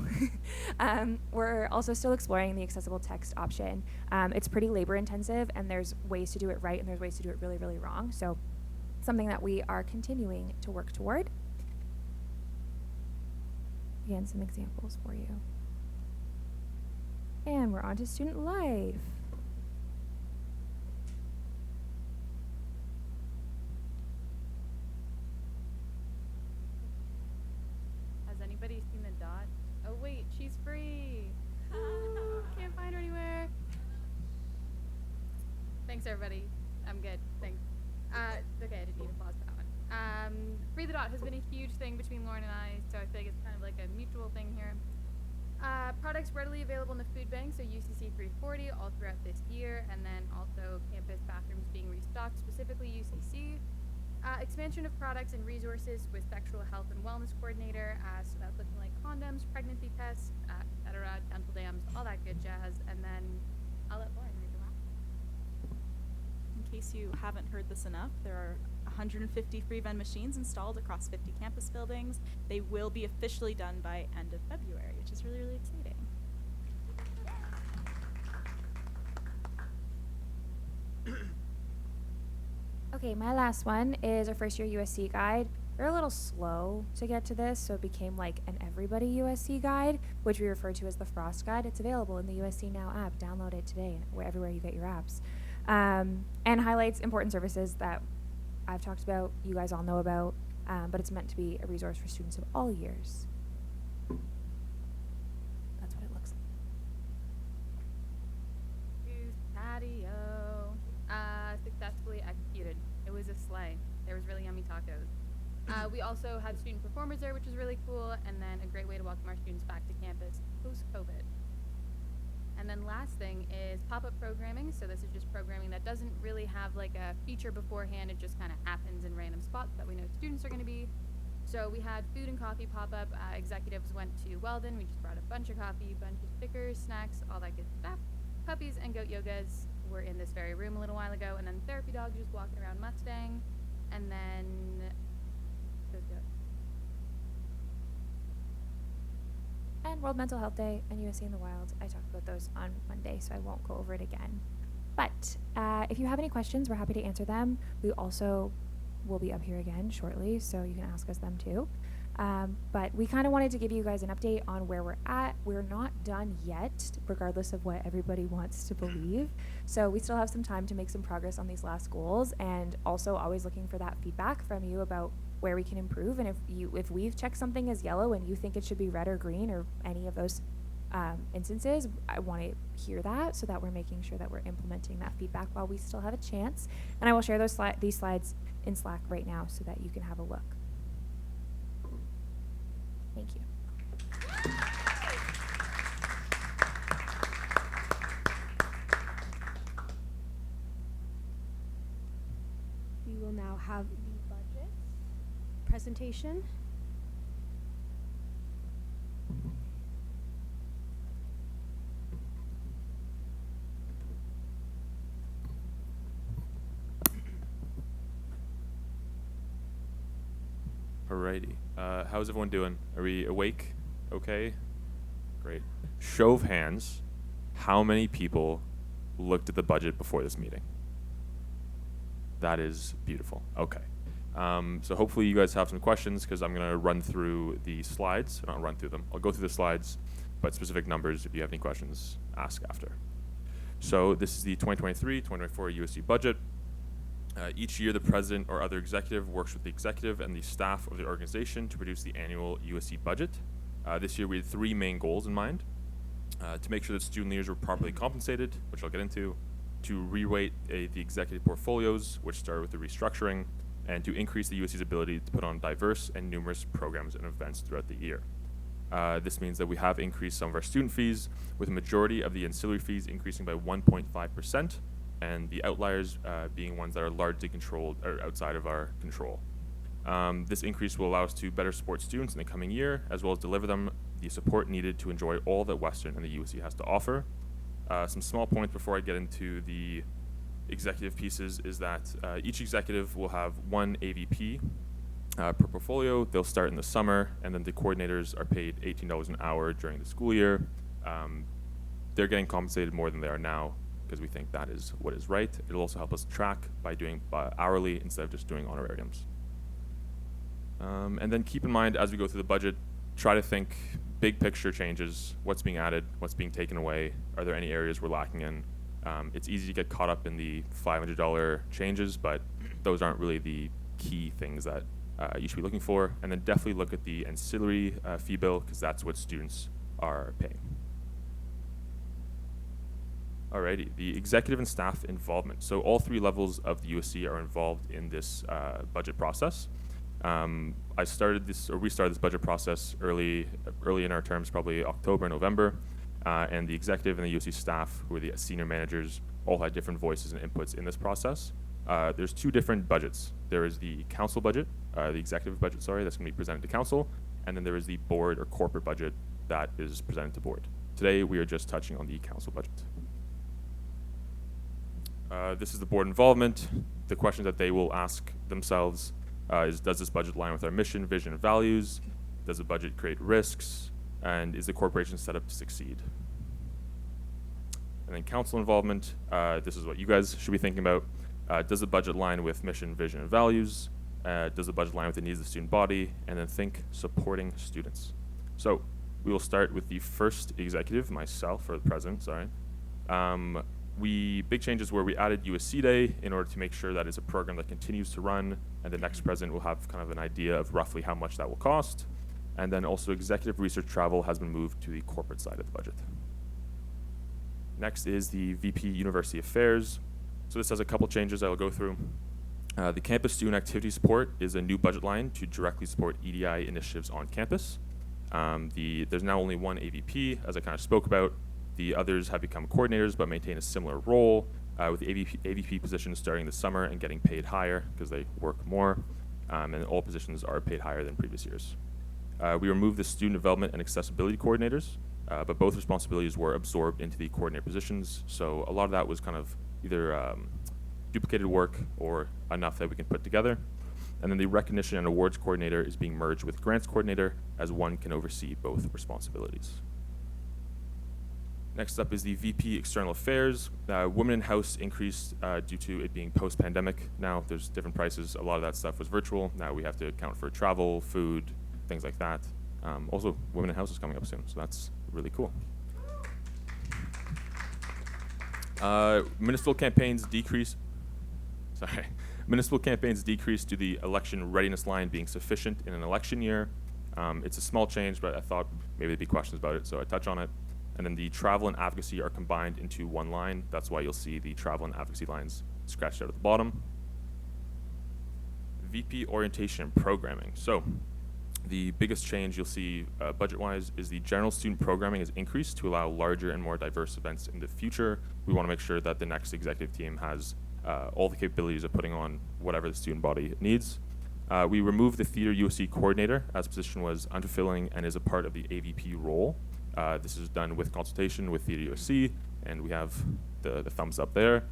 We're also still exploring the accessible text option. It's pretty labor intensive, and there's ways to do it right and there's ways to do it really, really wrong. So something that we are continuing to work toward. Again, some examples for you. And we're on to student life. Has anybody seen the dot? Oh wait, she's free. Can't find her anywhere. Thanks everybody. I'm good. Thanks. Okay, I didn't need applause for that one. Free the dot has been a huge thing between Lauren and I, so I feel like it's kind of like a mutual thing here. Products readily available in the food bank, so UCC 340 all throughout this year, and then also campus bathrooms being restocked, specifically UCC. Expansion of products and resources with sexual health and wellness coordinator, so that's looking like condoms, pregnancy tests, etc., dental dams, all that good jazz, and then I'll let Lauren read the last. In case you haven't heard this enough, there are 150 free vend machines installed across 50 campus buildings. They will be officially done by end of February, which is really, really exciting. Okay, my last one is our first year USC guide. We're a little slow to get to this, so it became like an everybody USC guide, which we refer to as the Frost Guide. It's available in the USC Now app. Download it today, everywhere you get your apps. And highlights important services that I've talked about, you guys all know about, but it's meant to be a resource for students of all years. That's what it looks like. Use patio. Successfully executed. It was a sleigh. There was really yummy tacos. We also had student performers there, which was really cool, and then a great way to welcome our students back to campus post-COVID. And then last thing is pop-up programming. So this is just programming that doesn't really have like a feature beforehand. It just kind of happens in random spots that we know students are going to be. So we had food and coffee pop-up. Executives went to Weldon. We just brought a bunch of coffee, bunch of stickers, snacks, all that good stuff. Puppies and goat yogas were in this very room a little while ago. And then therapy dogs just walking around Mustang. And then those goats. And World Mental Health Day and USC in the Wild. I talked about those on Monday, so I won't go over it again. But if you have any questions, we're happy to answer them. We also will be up here again shortly, so you can ask us them too. But we kind of wanted to give you guys an update on where we're at. We're not done yet, regardless of what everybody wants to believe. So we still have some time to make some progress on these last goals, and also always looking for that feedback from you about where we can improve. And if we've checked something as yellow and you think it should be red or green or any of those instances, I want to hear that so that we're making sure that we're implementing that feedback while we still have a chance. And I will share these slides in Slack right now so that you can have a look. Thank you. We will now have the budget presentation. Alrighty. How's everyone doing? Are we awake? Okay? Great. Show of hands, how many people looked at the budget before this meeting? That is beautiful. Okay. So hopefully you guys have some questions, because I'm going to run through the slides. Not run through them. I'll go through the slides, but specific numbers, if you have any questions, ask after. So this is the 2023-2024 USC budget. Each year, the president or other executive works with the executive and the staff of the organization to produce the annual USC budget. This year, we had three main goals in mind. To make sure that student leaders were properly compensated, which I'll get into, to re-rate the executive portfolios, which started with the restructuring, and to increase the USC's ability to put on diverse and numerous programs and events throughout the year. This means that we have increased some of our student fees, with a majority of the ancillary fees increasing by 1.5%, and the outliers being ones that are largely controlled or outside of our control. This increase will allow us to better support students in the coming year, as well as deliver them the support needed to enjoy all that Western and the USC has to offer. Some small points before I get into the executive pieces is that each executive will have one AVP per portfolio. They'll start in the summer, and then the coordinators are paid $18 an hour during the school year. They're getting compensated more than they are now because we think that is what is right. It'll also help us track by doing hourly instead of just doing honorariums. And then keep in mind, as we go through the budget, try to think big picture changes, what's being added, what's being taken away, are there any areas we're lacking in? It's easy to get caught up in the $500 changes, but those aren't really the key things that you should be looking for. And then definitely look at the ancillary fee bill, because that's what students are paying. Alrighty, the executive and staff involvement. So all three levels of the USC are involved in this budget process. We started this budget process early in our terms, probably October, November, and the executive and the USC staff, who are the senior managers, all had different voices and inputs in this process. There's two different budgets. There is the council budget, the executive budget, sorry, that's going to be presented to council, and then there is the board or corporate budget that is presented to board. Today, we are just touching on the council budget. This is the board involvement. The questions that they will ask themselves is, does this budget align with our mission, vision, and values? Does the budget create risks? And is the corporation set up to succeed? And then council involvement, this is what you guys should be thinking about. Does the budget align with mission, vision, and values? Does the budget align with the needs of the student body? And then think supporting students. So we will start with the first executive, myself, or the president, sorry. Big changes where we added USC Day in order to make sure that it's a program that continues to run, and the next president will have kind of an idea of roughly how much that will cost. And then also executive research travel has been moved to the corporate side of the budget. Next is the VP University Affairs. So this has a couple changes I will go through. The campus student activity support is a new budget line to directly support EDI initiatives on campus. There's now only one AVP, as I kind of spoke about. The others have become coordinators but maintain a similar role, with the AVP positions starting this summer and getting paid higher because they work more, and all positions are paid higher than previous years. We removed the student development and accessibility coordinators, but both responsibilities were absorbed into the coordinator positions, so a lot of that was kind of either duplicated work or enough that we can put together. And then the recognition and awards coordinator is being merged with grants coordinator, as one can oversee both responsibilities. Next up is the VP External Affairs. Women in House increased due to it being post-pandemic. Now there's different prices. A lot of that stuff was virtual. Now we have to account for travel, food, things like that. Also, Women in House is coming up soon, so that's really cool. Municipal campaigns decreased due to the election readiness line being sufficient in an election year. It's a small change, but I thought maybe there'd be questions about it, so I touch on it. And then the travel and advocacy are combined into one line. That's why you'll see the travel and advocacy lines scratched out at the bottom. VP Orientation and Programming. So the biggest change you'll see budget-wise is the general student programming is increased to allow larger and more diverse events in the future. We want to make sure that the next executive team has all the capabilities of putting on whatever the student body needs. We removed the Theater USC coordinator, as the position was unfulfilling and is a part of the AVP role. This is done with consultation with Theater USC, and we have the thumbs up there.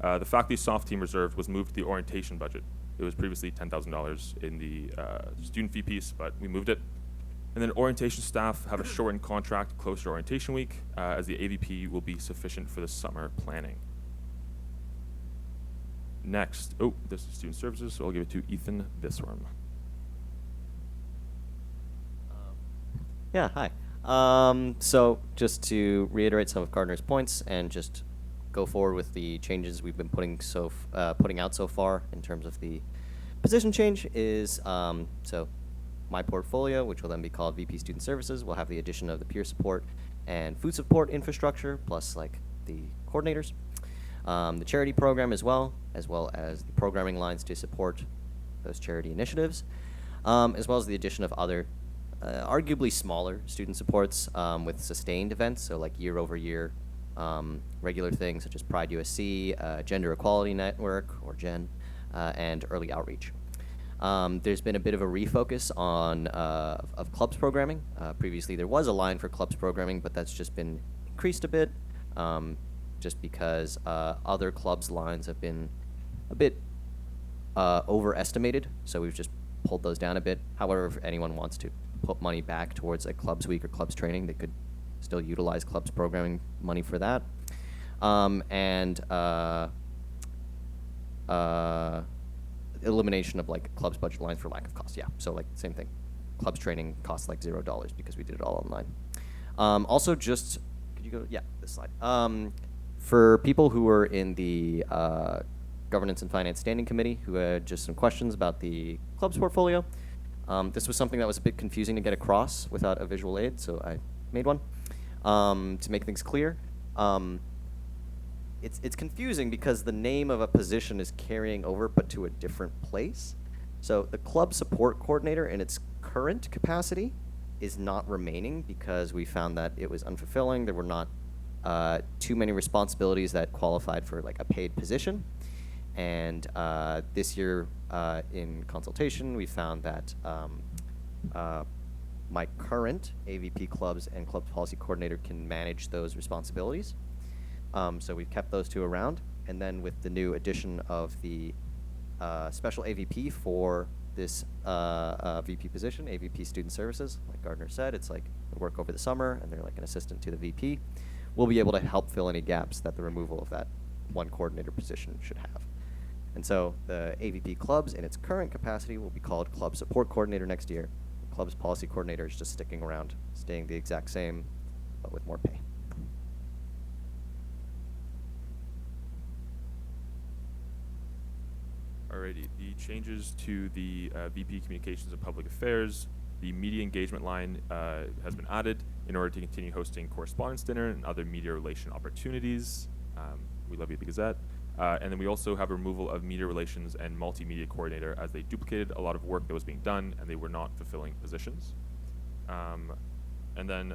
The faculty soft team reserve was moved to the orientation budget. It was previously $10,000 in the student fee piece, but we moved it. And then orientation staff have a shortened contract closer to orientation week, as the AVP will be sufficient for the summer planning. Next, this is student services, so I'll give it to Ethan Bisworm. Yeah, hi. So just to reiterate some of Gardner's points and just go forward with the changes we've been putting out so far in terms of the position change is, so my portfolio, which will then be called VP Student Services, will have the addition of the peer support and food support infrastructure, plus like the coordinators. The charity program as well as the programming lines to support those charity initiatives, as well as the addition of other arguably smaller student supports with sustained events, so like year-over-year regular things such as Pride USC, Gender Equality Network, or GEN, and early outreach. There's been a bit of a refocus on of clubs programming. Previously, there was a line for clubs programming, but that's just been increased a bit, just because other clubs lines have been a bit overestimated. So we've just pulled those down a bit. However, if anyone wants to put money back towards like clubs week or clubs training, they could still utilize clubs programming money for that. Elimination of like clubs budget lines for lack of cost. Yeah, so like same thing. Clubs training costs like $0 because we did it all online. Also, just could you go? Yeah, this slide. For people who were in the Governance and Finance Standing Committee who had just some questions about the clubs portfolio, this was something that was a bit confusing to get across without a visual aid, so I made one to make things clear. It's confusing because the name of a position is carrying over but to a different place. So the club support coordinator in its current capacity is not remaining because we found that it was unfulfilling. There were not too many responsibilities that qualified for like a paid position. And this year in consultation, we found that my current AVP clubs and club policy coordinator can manage those responsibilities. So we've kept those two around. And then with the new addition of the special AVP for this VP position, AVP Student Services, like Gardner said, it's like they work over the summer and they're like an assistant to the VP. We'll be able to help fill any gaps that the removal of that one coordinator position should have. And so the AVP clubs in its current capacity will be called Club Support Coordinator next year. The club's policy coordinator is just sticking around, staying the exact same, but with more pay. Alrighty, the changes to the VP Communications and Public Affairs, the media engagement line has been added in order to continue hosting correspondence dinner and other media relation opportunities. We love you, the Gazette. And then we also have removal of media relations and multimedia coordinator as they duplicated a lot of work that was being done and they were not fulfilling positions. And then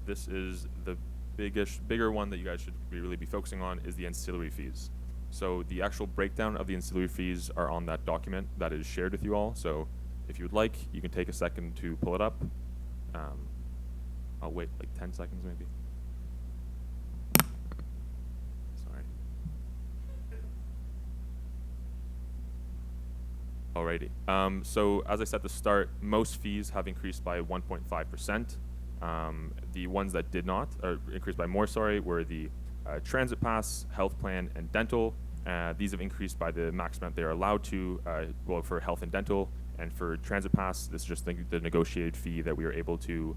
this is the bigger one that you guys should really be focusing on is the ancillary fees. So the actual breakdown of the ancillary fees are on that document that is shared with you all. So if you would like, you can take a second to pull it up. I'll wait like 10 seconds maybe. Sorry. Alrighty. So as I said at the start, most fees have increased by 1.5%. The ones that did not, or increased by more, sorry, were the transit pass, health plan, and dental. These have increased by the maximum they are allowed to, well, for health and dental. And for transit pass, this is just the negotiated fee that we are able to,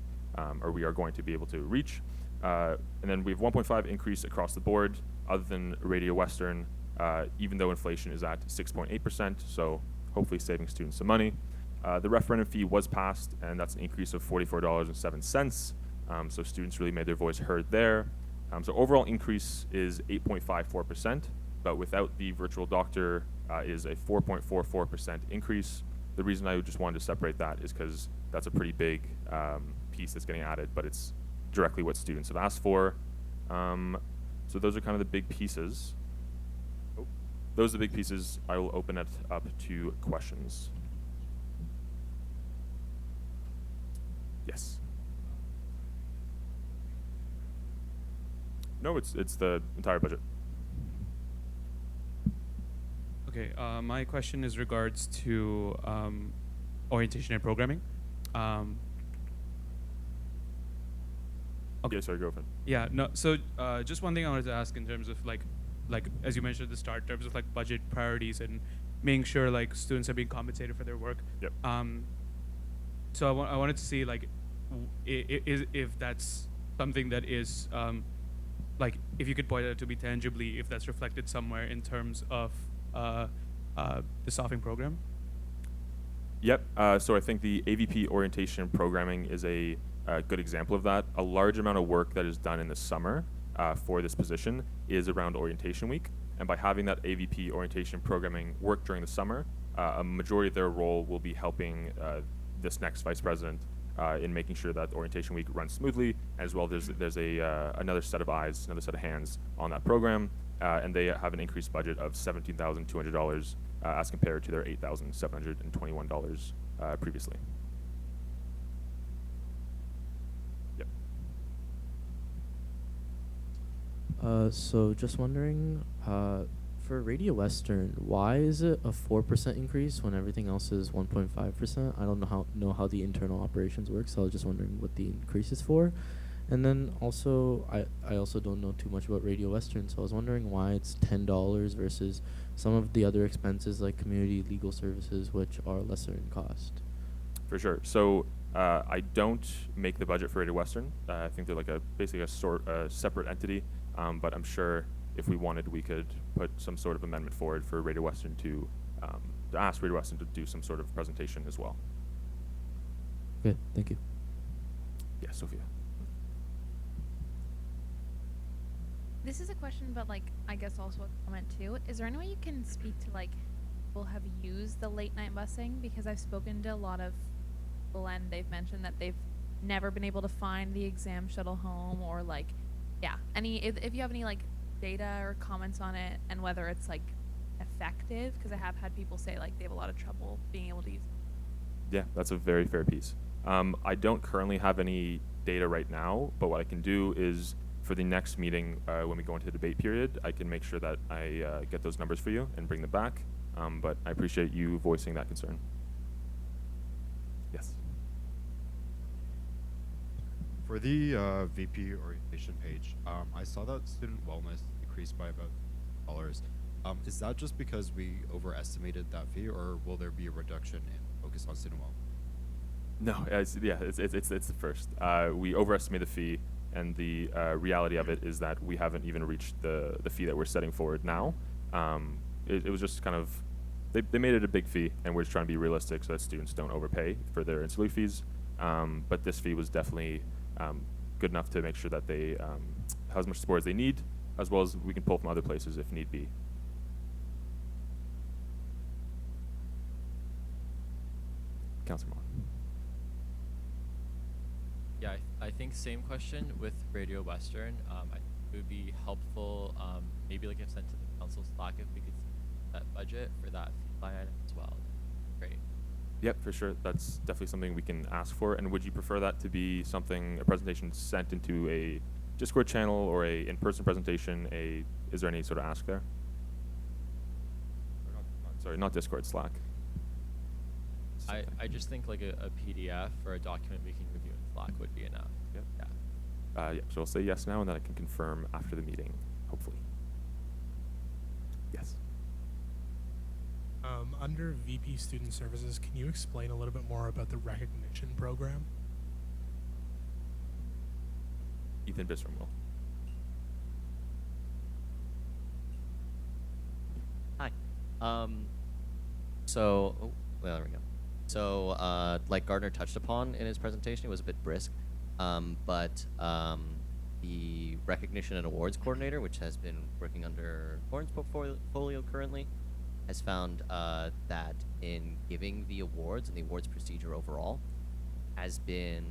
or we are going to be able to reach. And then we have 1.5 increase across the board, other than Radio Western, even though inflation is at 6.8%, so hopefully saving students some money. The referendum fee was passed, and that's an increase of $44.07. So students really made their voice heard there. So overall increase is 8.54%, but without the virtual doctor is a 4.44% increase. The reason I just wanted to separate that is because that's a pretty big piece that's getting added, but it's directly what students have asked for. So those are kind of the big pieces. Oh, those are the big pieces. I will open it up to questions. Yes. No, it's the entire budget. Okay, my question is regards to orientation and programming. Okay, sorry, go ahead. Yeah, no. So just one thing I wanted to ask in terms of like as you mentioned at the start, in terms of like budget priorities and making sure like students are being compensated for their work. Yep. So I wanted to see like if that's something that is like if you could point out to me tangibly if that's reflected somewhere in terms of the staffing program. Yep. So I think the AVP orientation programming is a good example of that. A large amount of work that is done in the summer for this position is around orientation week. And by having that AVP orientation programming work during the summer, a majority of their role will be helping this next vice president in making sure that orientation week runs smoothly, as well as there's another set of eyes, another set of hands on that program, and they have an increased budget of $17,200 as compared to their $8,721 previously. Yep. So just wondering, for Radio Western, why is it a 4% increase when everything else is 1.5%? I don't know how the internal operations work, so I was just wondering what the increase is for. And then also, I also don't know too much about Radio Western, so I was wondering why it's $10 versus some of the other expenses like community legal services, which are lesser in cost. For sure. So I don't make the budget for Radio Western. I think they're like basically a separate entity. But I'm sure if we wanted, we could put some sort of amendment forward for Radio Western to ask Radio Western to do some sort of presentation as well. Okay, thank you. Yeah, Sophia. This is a question, but like I guess also a comment too. Is there any way you can speak to like people have used the late night busing? Because I've spoken to a lot of people and they've mentioned that they've never been able to find the exam shuttle home, or like, yeah, if you have any like data or comments on it and whether it's like effective, because I have had people say like they have a lot of trouble being able to use it. Yeah, that's a very fair piece. I don't currently have any data right now, but what I can do is for the next meeting, when we go into the debate period, I can make sure that I get those numbers for you and bring them back. But I appreciate you voicing that concern. Yes. For the VP orientation page, I saw that student wellness decreased by about $1. Is that just because we overestimated that fee, or will there be a reduction in focus on student wellness? No, it's the first. We overestimate the fee, and the reality of it is that we haven't even reached the fee that we're setting forward now. It was just kind of, they made it a big fee, and we're just trying to be realistic so that students don't overpay for their ancillary fees. But this fee was definitely good enough to make sure that they have as much support as they need, as well as we can pull from other places if need be. Councilor Mon. Yeah, I think same question with Radio Western. It would be helpful, maybe like if sent to the council Slack, if we could see that budget for that fee line item as well. Great. Yep, for sure. That's definitely something we can ask for. And would you prefer that to be a presentation sent into a Discord channel or a in-person presentation? Is there any sort of ask there? Sorry, not Discord, Slack. I just think like a PDF or a document we can review in Slack would be enough. Yep. Yeah. Yeah, so I'll say yes now, and then I can confirm after the meeting, hopefully. Yes. Under VP Student Services, can you explain a little bit more about the recognition program? Ethan Bisram will. Hi. Well, there we go. So, like Gardner touched upon in his presentation, it was a bit brisk, but the Recognition and Awards Coordinator, which has been working under Lauren's portfolio currently, has found that in giving the awards and the awards procedure overall has been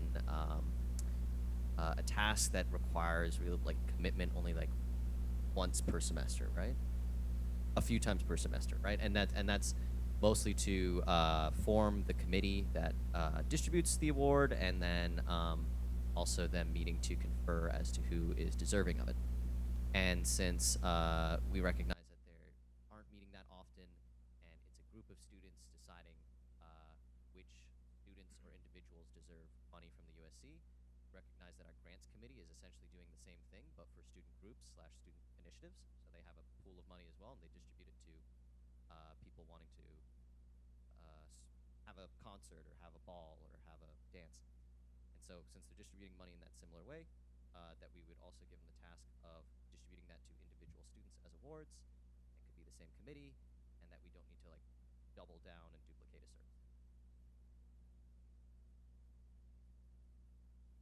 a task that requires real commitment only once per semester, right? A few times per semester, right? And that's mostly to form the committee that distributes the award, and then also them meeting to confer as to who is deserving of it. And since we recognize that there aren't meeting that often, and it's a group of students deciding which students or individuals deserve money from the USC, recognize that our grants committee is essentially doing the same thing, but for student groups / student initiatives. So they have a pool of money as well, and they distribute it to people wanting to have a concert or have a ball or have a dance. And so since they're distributing money in that similar way, that we would also give them the task of distributing that to individual students as awards. It could be the same committee, and that we don't need to double down and duplicate a service.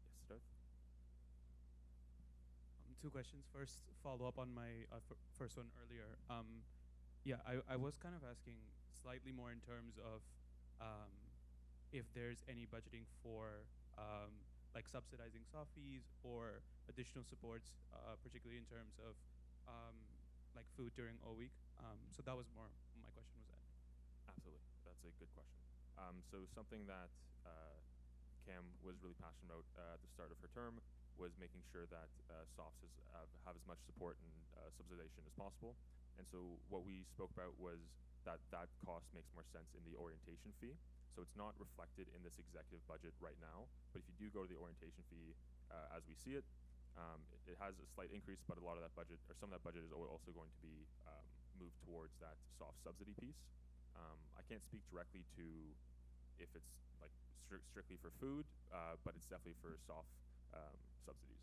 Yes, Darth? Two questions. First, follow up on my first one earlier. Yeah, I was kind of asking slightly more in terms of if there's any budgeting for like subsidizing soft fees or additional supports, particularly in terms of like food during O week. So that was more my question was that. Absolutely, that's a good question. So something that Cam was really passionate about at the start of her term was making sure that softs have as much support and subsidization as possible. And so what we spoke about was that cost makes more sense in the orientation fee. So it's not reflected in this executive budget right now, but if you do go to the orientation fee as we see it, it has a slight increase, but a lot of that budget, or some of that budget, is also going to be moved towards that soft subsidy piece. I can't speak directly to if it's like strictly for food, but it's definitely for soft subsidies.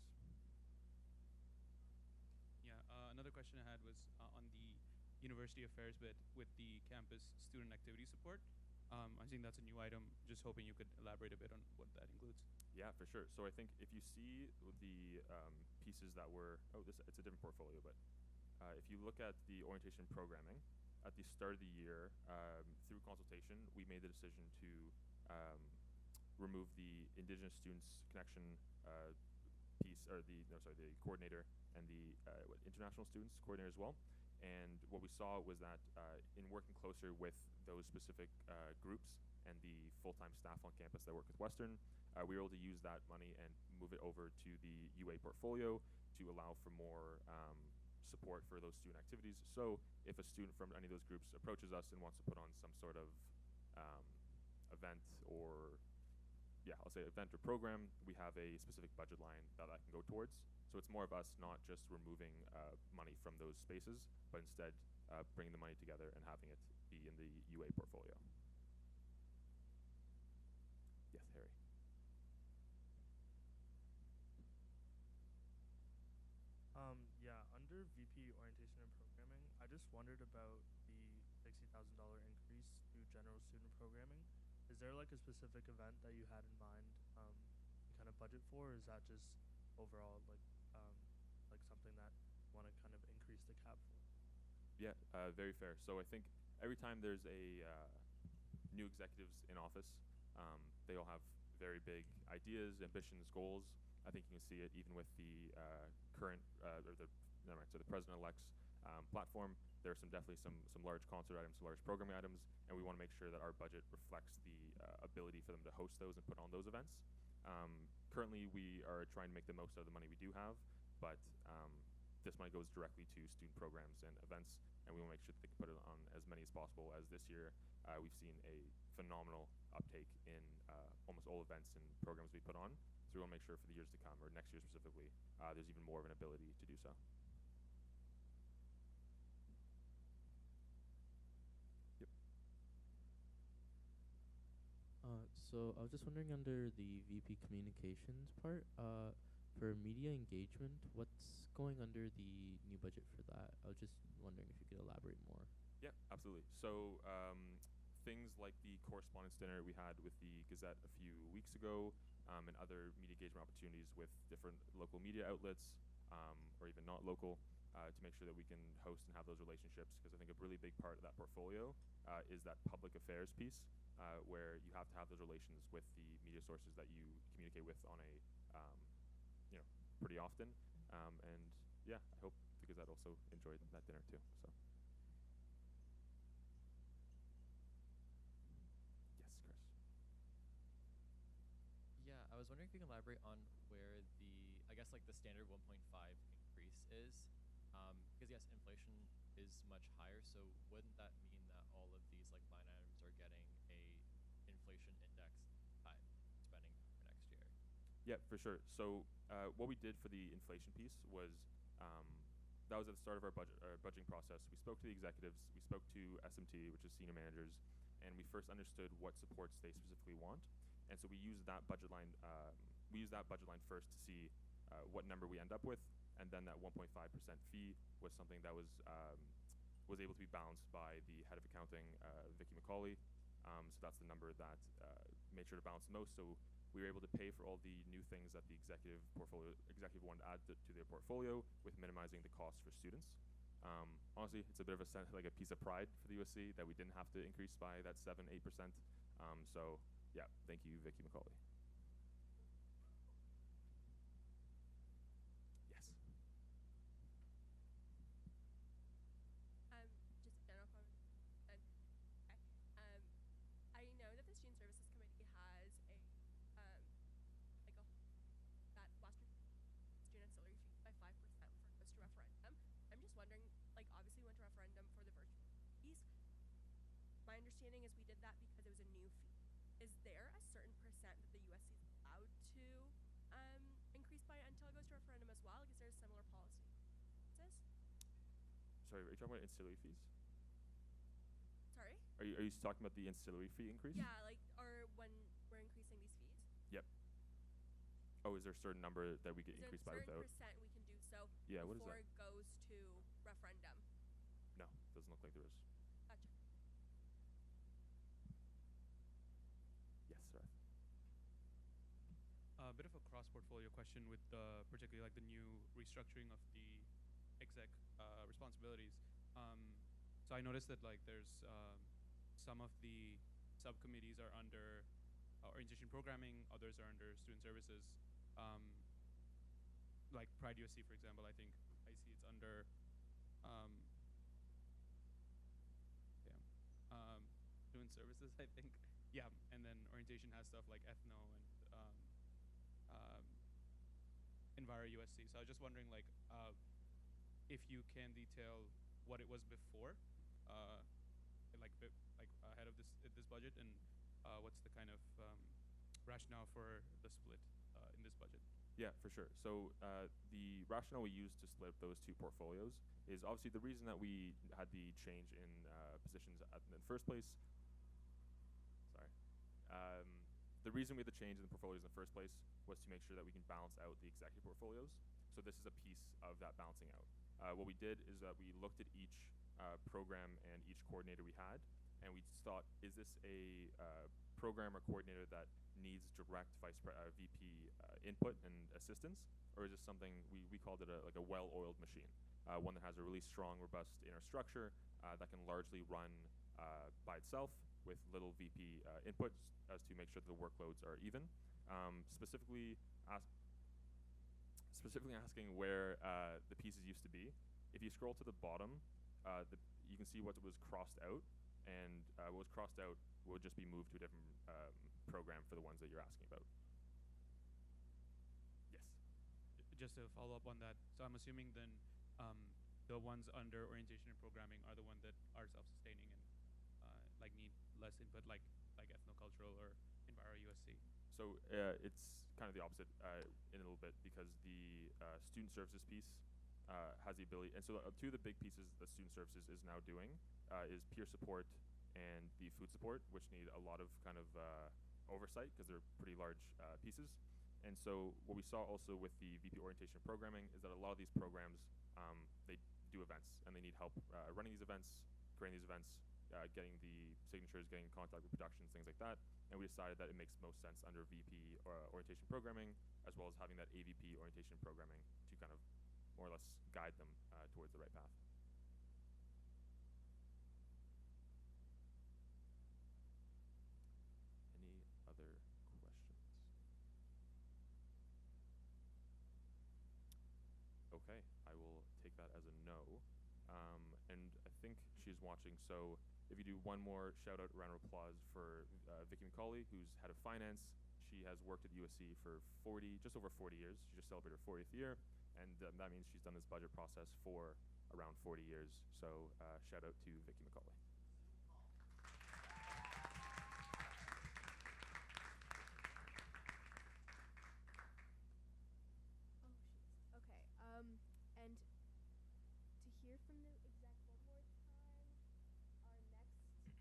Yeah, another question I had was on the university affairs bit with the campus student activity support. I think that's a new item. Just hoping you could elaborate a bit on what that includes. Yeah, for sure. So I think if you see the pieces that were, it's a different portfolio, but if you look at the orientation programming, at the start of the year, through consultation, we made the decision to remove the Indigenous Students Connection piece, or the coordinator, and the international students coordinator as well. And what we saw was that in working closer with those specific groups and the full-time staff on campus that work with Western, we were able to use that money and move it over to the UA portfolio to allow for more support for those student activities. So if a student from any of those groups approaches us and wants to put on some sort of event or event or program, we have a specific budget line that can go towards. So it's more of us not just removing money from those spaces, but instead bringing the money together and having it be in the UA portfolio. Yes, Harry. Yeah, under VP Orientation and Programming, I just wondered about the $60,000 increase to general student programming. Is there like a specific event that you had in mind, kind of budget for, or is that just overall like something that you want to kind of increase the cap for? Yeah, very fair. So I think every time there's a new executives in office, they all have very big ideas, ambitions, goals. I think you can see it even with the current, the president-elect's platform. There are definitely some large concert items, large programming items, and we want to make sure that our budget reflects the ability for them to host those and put on those events. Currently, we are trying to make the most out of the money we do have, but this money goes directly to student programs and events, and we want to make sure that they can put it on as many as possible. As this year, we've seen a phenomenal uptake in almost all events and programs we put on. So we want to make sure for the years to come, or next year specifically, there's even more of an ability to do so. Yep. So I was just wondering under the VP Communications part, for media engagement, what's going under the new budget for that? I was just wondering if you could elaborate more. Yeah, absolutely. So things like the correspondence dinner we had with the Gazette a few weeks ago, and other media engagement opportunities with different local media outlets, or even not local, to make sure that we can host and have those relationships. Because I think a really big part of that portfolio is that public affairs piece, where you have to have those relations with the media sources that you communicate with on a, pretty often. And yeah, I hope the Gazette also enjoyed that dinner too. So. Yes, Chris. Yeah, I was wondering if you can elaborate on where the, I guess like the standard 1.5 increase is, because yes, inflation is much higher. So wouldn't that mean that all of these like line items are getting a inflation index cut spending for next year? Yeah, for sure. So what we did for the inflation piece was that was at the start of our budgeting process. We spoke to the executives, we spoke to SMT, which is senior managers, and we first understood what supports they specifically want. And so we used that budget line. We used that budget line first to see what number we end up with, and then that 1.5% fee was something that was able to be balanced by the head of accounting, Vicky McCauley. So that's the number that made sure to balance the most. So we were able to pay for all the new things that the executive wanted to add to their portfolio, with minimizing the cost for students. Honestly, it's a bit of a piece of pride for the USC that we didn't have to increase by that 7-8%. So yeah, thank you, Vicky McCauley. that because it was a new fee. Is there a certain percent that the USC is allowed to increase by until it goes to referendum as well? Like, is there a similar policy? Sorry, are you talking about ancillary fees? Sorry? Are you talking about the ancillary fee increase? Yeah, like, or when we're increasing these fees. Yep. Oh, is there a certain number that we get Is there a increased by certain without? percent we can do so Yeah, what is before that? it goes to referendum? No, doesn't look like there is. Gotcha. Yes, sir. A bit of a cross-portfolio question with particularly like the new restructuring of the exec responsibilities. So I noticed that like there's some of the subcommittees are under orientation programming, others are under student services. Like Pride USC, for example, I think I see it's under student services, I think. Yeah, and then orientation has stuff like ethno and Enviro USC. So I was just wondering, like, if you can detail what it was before, like ahead of this budget, and what's the kind of rationale for the split in this budget? Yeah, for sure. So the rationale we used to split those two portfolios is obviously the reason that we had the change in positions in the first place. Sorry. The reason we had the change in the portfolios in the first place was to make sure that we can balance out the executive portfolios. So this is a piece of that balancing out. What we did is that we looked at each program and each coordinator we had, and we just thought, is this a program or coordinator that needs direct VP input and assistance, or is this something we called it like a well-oiled machine, one that has a really strong, robust inner structure that can largely run by itself with little VP input as to make sure that the workloads are even. Specifically asking where the pieces used to be. If you scroll to the bottom, you can see what was crossed out, and what was crossed out will just be moved to a different program for the ones that you're asking about. Yes. Just to follow up on that, so I'm assuming then the ones under orientation and programming are the ones that are self-sustaining and like need less input, like ethnocultural or Enviro USC. So it's kind of the opposite in a little bit, because the student services piece has the ability, and so two of the big pieces that student services is now doing is peer support and the food support, which need a lot of kind of oversight because they're pretty large pieces. And so what we saw also with the VP orientation programming is that a lot of these programs, they do events and they need help running these events, creating these events, getting the signatures, getting in contact with productions, things like that. And we decided that it makes most sense under VP orientation programming, as well as having that AVP orientation programming to kind of more or less guide them towards the right path. Any other questions? Okay, I will take that as a no. And I think she's watching, so if you do one more shout out, round of applause for Vicky McCauley, who's head of finance. She has worked at USC for just over 40 years. She just celebrated her 40th year, and that means she's done this budget process for around 40 years. So shout out to Vicky McCauley. Oh, jeez. Okay. And to hear from the exec one more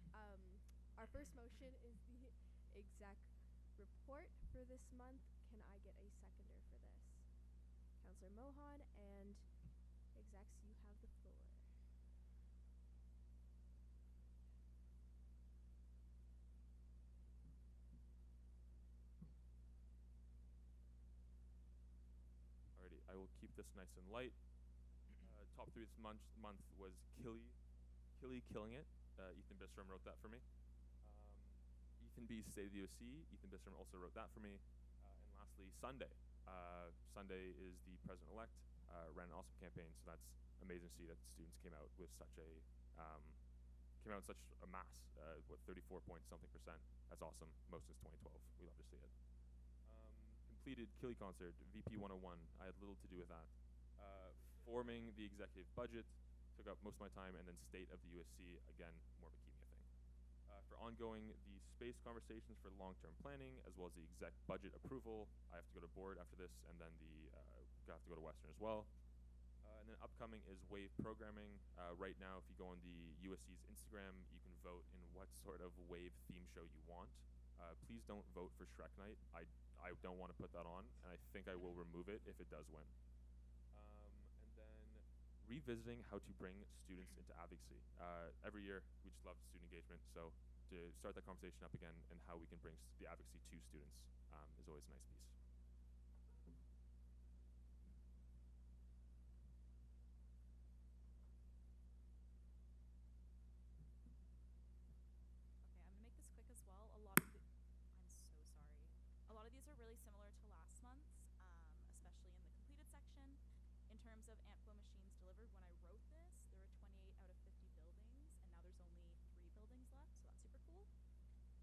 time, our first motion is the exec report for this month. Can I get a seconder for this? Councillor Mohan and execs, you have the floor. Alrighty, I will keep this nice and light. Top three this month was Killy killing it. Ethan Bistrom wrote that for me. Ethan B's State of the USC. Ethan Bistrom also wrote that for me. And lastly, Sunday. Sunday is the president-elect. Ran an awesome campaign, so that's amazing to see that the students came out with such a such a mass. 34-point-something%. That's awesome. Most since 2012. We love to see it. Completed Killy concert, VP 101. I had little to do with that. Forming the executive budget took up most of my time, and then State of the USC, again, more of a keeping a thing. For ongoing the space conversations for long-term planning, as well as the exec budget approval. I have to go to board after this, and then I have to go to Western as well. And then upcoming is WAVE programming. Right now, if you go on the USC's Instagram, you can vote in what sort of WAVE theme show you want. Please don't vote for Shrek Night. I don't want to put that on, and I think I will remove it if it does win. And then revisiting how to bring students into advocacy. Every year, we just love student engagement, so to start that conversation up again and how we can bring the advocacy to students is always a nice piece. Okay, I'm gonna make this quick as well. I'm so sorry. A lot of these are really similar to last month's, especially in the completed section. In terms of AntFlow machines delivered, when I wrote this, there were 28 out of 50 buildings, and now there's only 3 buildings left, so that's super cool.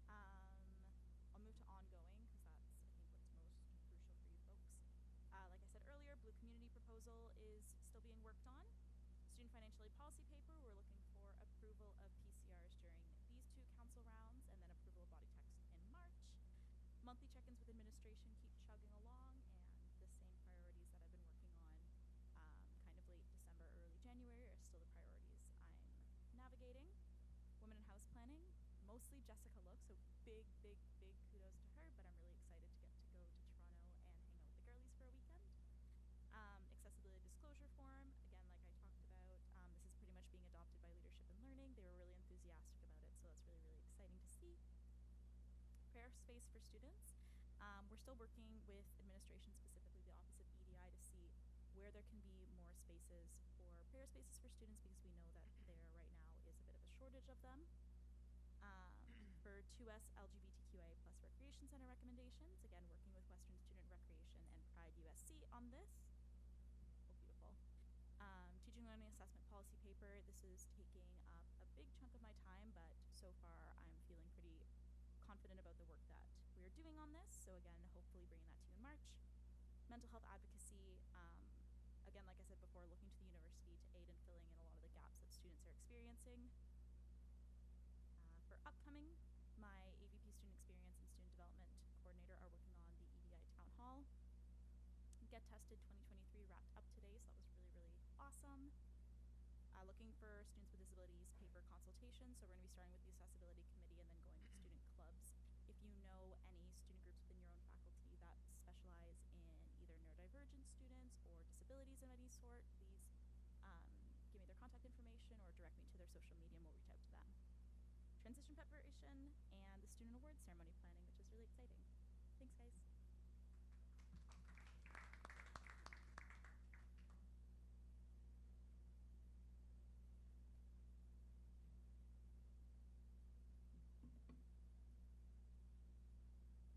I'll move to ongoing, because that's, I think, what's most crucial for you folks. Like I said earlier, Blue Community proposal is still being worked on. Student financial aid policy paper, we're looking for approval of PCRs during these 2 council rounds, and then approval of body text in March. Monthly check-ins with administration keep chugging along, and the same priorities that I've been working on kind of late December, early January are still the priorities I'm navigating. Women in house planning, mostly Jessica Look, so big kudos to her, but I'm really excited to get to go to Toronto and hang out with the girlies for a weekend. Accessibility disclosure form, again, like I talked about, this is pretty much being adopted by Leadership and Learning. They were really enthusiastic about it, so that's really exciting to see. Prayer space for students. We're still working with administration, specifically the Office of EDI, to see where there can be more spaces for prayer spaces for students, because we know that there right now is a bit of a shortage of them. For 2S LGBTQIA+ Recreation Center recommendations, again, working with Western Student Recreation and Pride USC on this. Oh, beautiful. Teaching Learning Assessment Policy paper, this is taking up a big chunk of my time, but so far I'm feeling pretty confident about the work that we are doing on this, so again, hopefully bringing that to you in March. Mental health advocacy, again, like I said before, looking to the university to aid in filling in a lot of the gaps that students are experiencing. For upcoming, my AVP Student Experience and Student Development Coordinator are working on the EDI Town Hall. Get Tested 2023 wrapped up today, so that was really awesome. Looking for students with disabilities paper consultation, so we're going to be starting with the accessibility committee and then going to student clubs. If you know any student groups within your own faculty that specialize in either neurodivergent students or disabilities of any sort, please give me their contact information or direct me to their social media and we'll reach out to them. Transition preparation and the student awards ceremony planning, which is really exciting. Thanks, guys.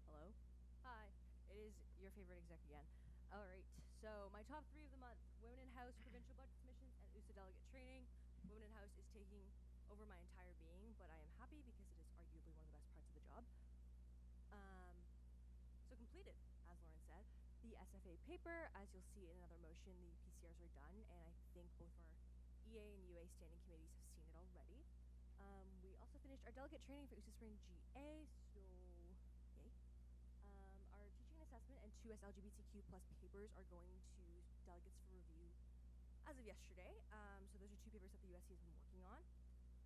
Hello? Hi, it is your favorite exec again. Alright, so my top 3 of the month: Women in House, provincial budget submissions, and USA delegate training. Women in House is taking over my entire being, but I am happy because it is arguably one of the best parts of the job. So completed, as Lauren said. The SFA paper, as you'll see in another motion, the PCRs are done, and I think both our EA and UA standing committees have seen it already. We also finished our delegate training for USA Spring GA, so yay. Our teaching and assessment and 2S LGBTQ+ papers are going to delegates for review as of yesterday. So those are 2 papers that the USC has been working on.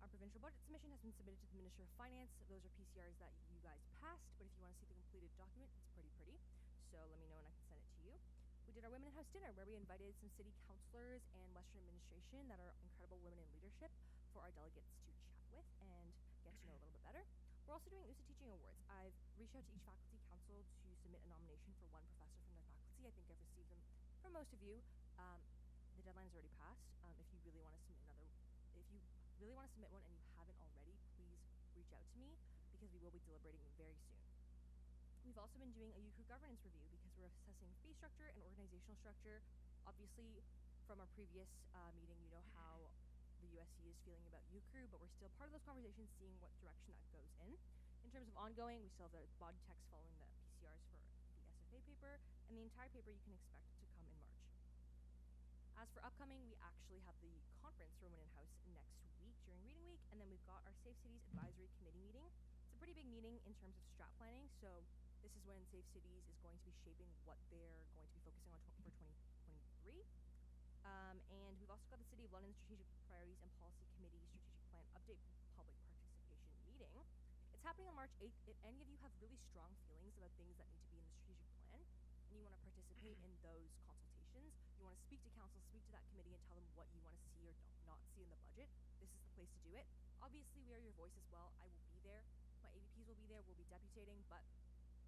Our provincial budget submission has been submitted to the Minister of Finance. Those are PCRs that you guys passed, but if you want to see the completed document, it's pretty. So let me know and I can send it to you. We did our Women in House dinner, where we invited some city councilors and Western administration that are incredible women in leadership for our delegates to chat with and get to know a little bit better. We're also doing USA Teaching Awards. I've reached out to each faculty council to submit a nomination for one professor from their faculty. I think I've received them from most of you. The deadline is already passed. If you really want to submit one and you haven't already, please reach out to me because we will be deliberating very soon. We've also been doing a UCRU governance review because we're assessing fee structure and organizational structure. Obviously, from our previous meeting, you know how the USC is feeling about UCRU, but we're still part of those conversations, seeing what direction that goes in. In terms of ongoing, we still have the body text following the PCRs for the SFA paper, and the entire paper you can expect to come in March. As for upcoming, we actually have the conference for Women in House next week during Reading Week, and then we've got our Safe Cities Advisory Committee meeting pretty big meeting in terms of strat planning. So this is when Safe Cities is going to be shaping what they're going to be focusing on for 2023. And we've also got the City of London Strategic Priorities and Policy Committee Strategic Plan Update Public Participation Meeting. It's happening on March 8th. If any of you have really strong feelings about things that need to be in the strategic plan, and you want to participate in those consultations, you want to speak to council, speak to that committee, and tell them what you want to see or not see in the budget, this is the place to do it. Obviously, we are your voice as well. I will be there. My AVPs will be there. We'll be deputating. But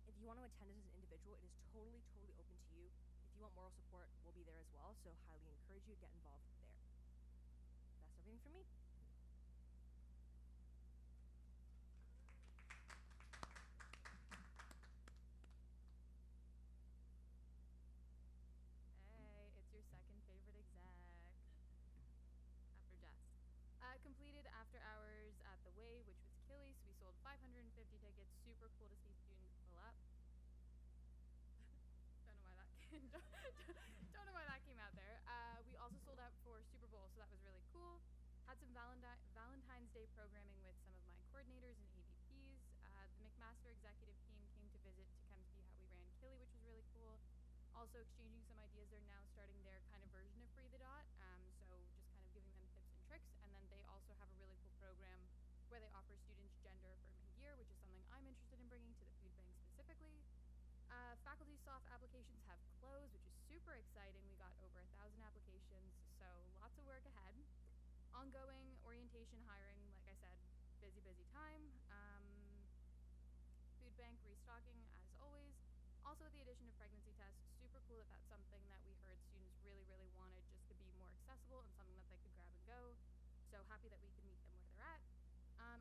if you want to attend as an individual, it is totally, totally open to you. If you want moral support, we'll be there as well. So highly encourage you to get involved there. That's everything from me. Hey, it's your second favorite exec. After Jess. Completed after hours at the Way, which was Killy, so we sold 550 tickets. Super cool to see students pull up. Don't know why that don't know why that came out there. We also sold out for Super Bowl, so that was really cool. Had some Valentine's Day programming with some of my coordinators and AVPs. The McMaster executive team came to visit to come see how we ran Killy, which was really cool. Also exchanging some ideas. They're now starting their kind of version of Free the Dot, so just kind of giving them tips and tricks. And then they also have a really cool program where they offer students gender-affirming gear, which is something I'm interested in bringing to the food bank specifically. Faculty soft applications have closed, which is super exciting. We got over 1,000 applications, so lots of work ahead. Ongoing orientation hiring, like I said, busy time. Food bank restocking as always. Also with the addition of pregnancy tests, super cool that that's something that we heard students really wanted, just to be more accessible and something that they could grab and go. So happy that we can meet them where they're at.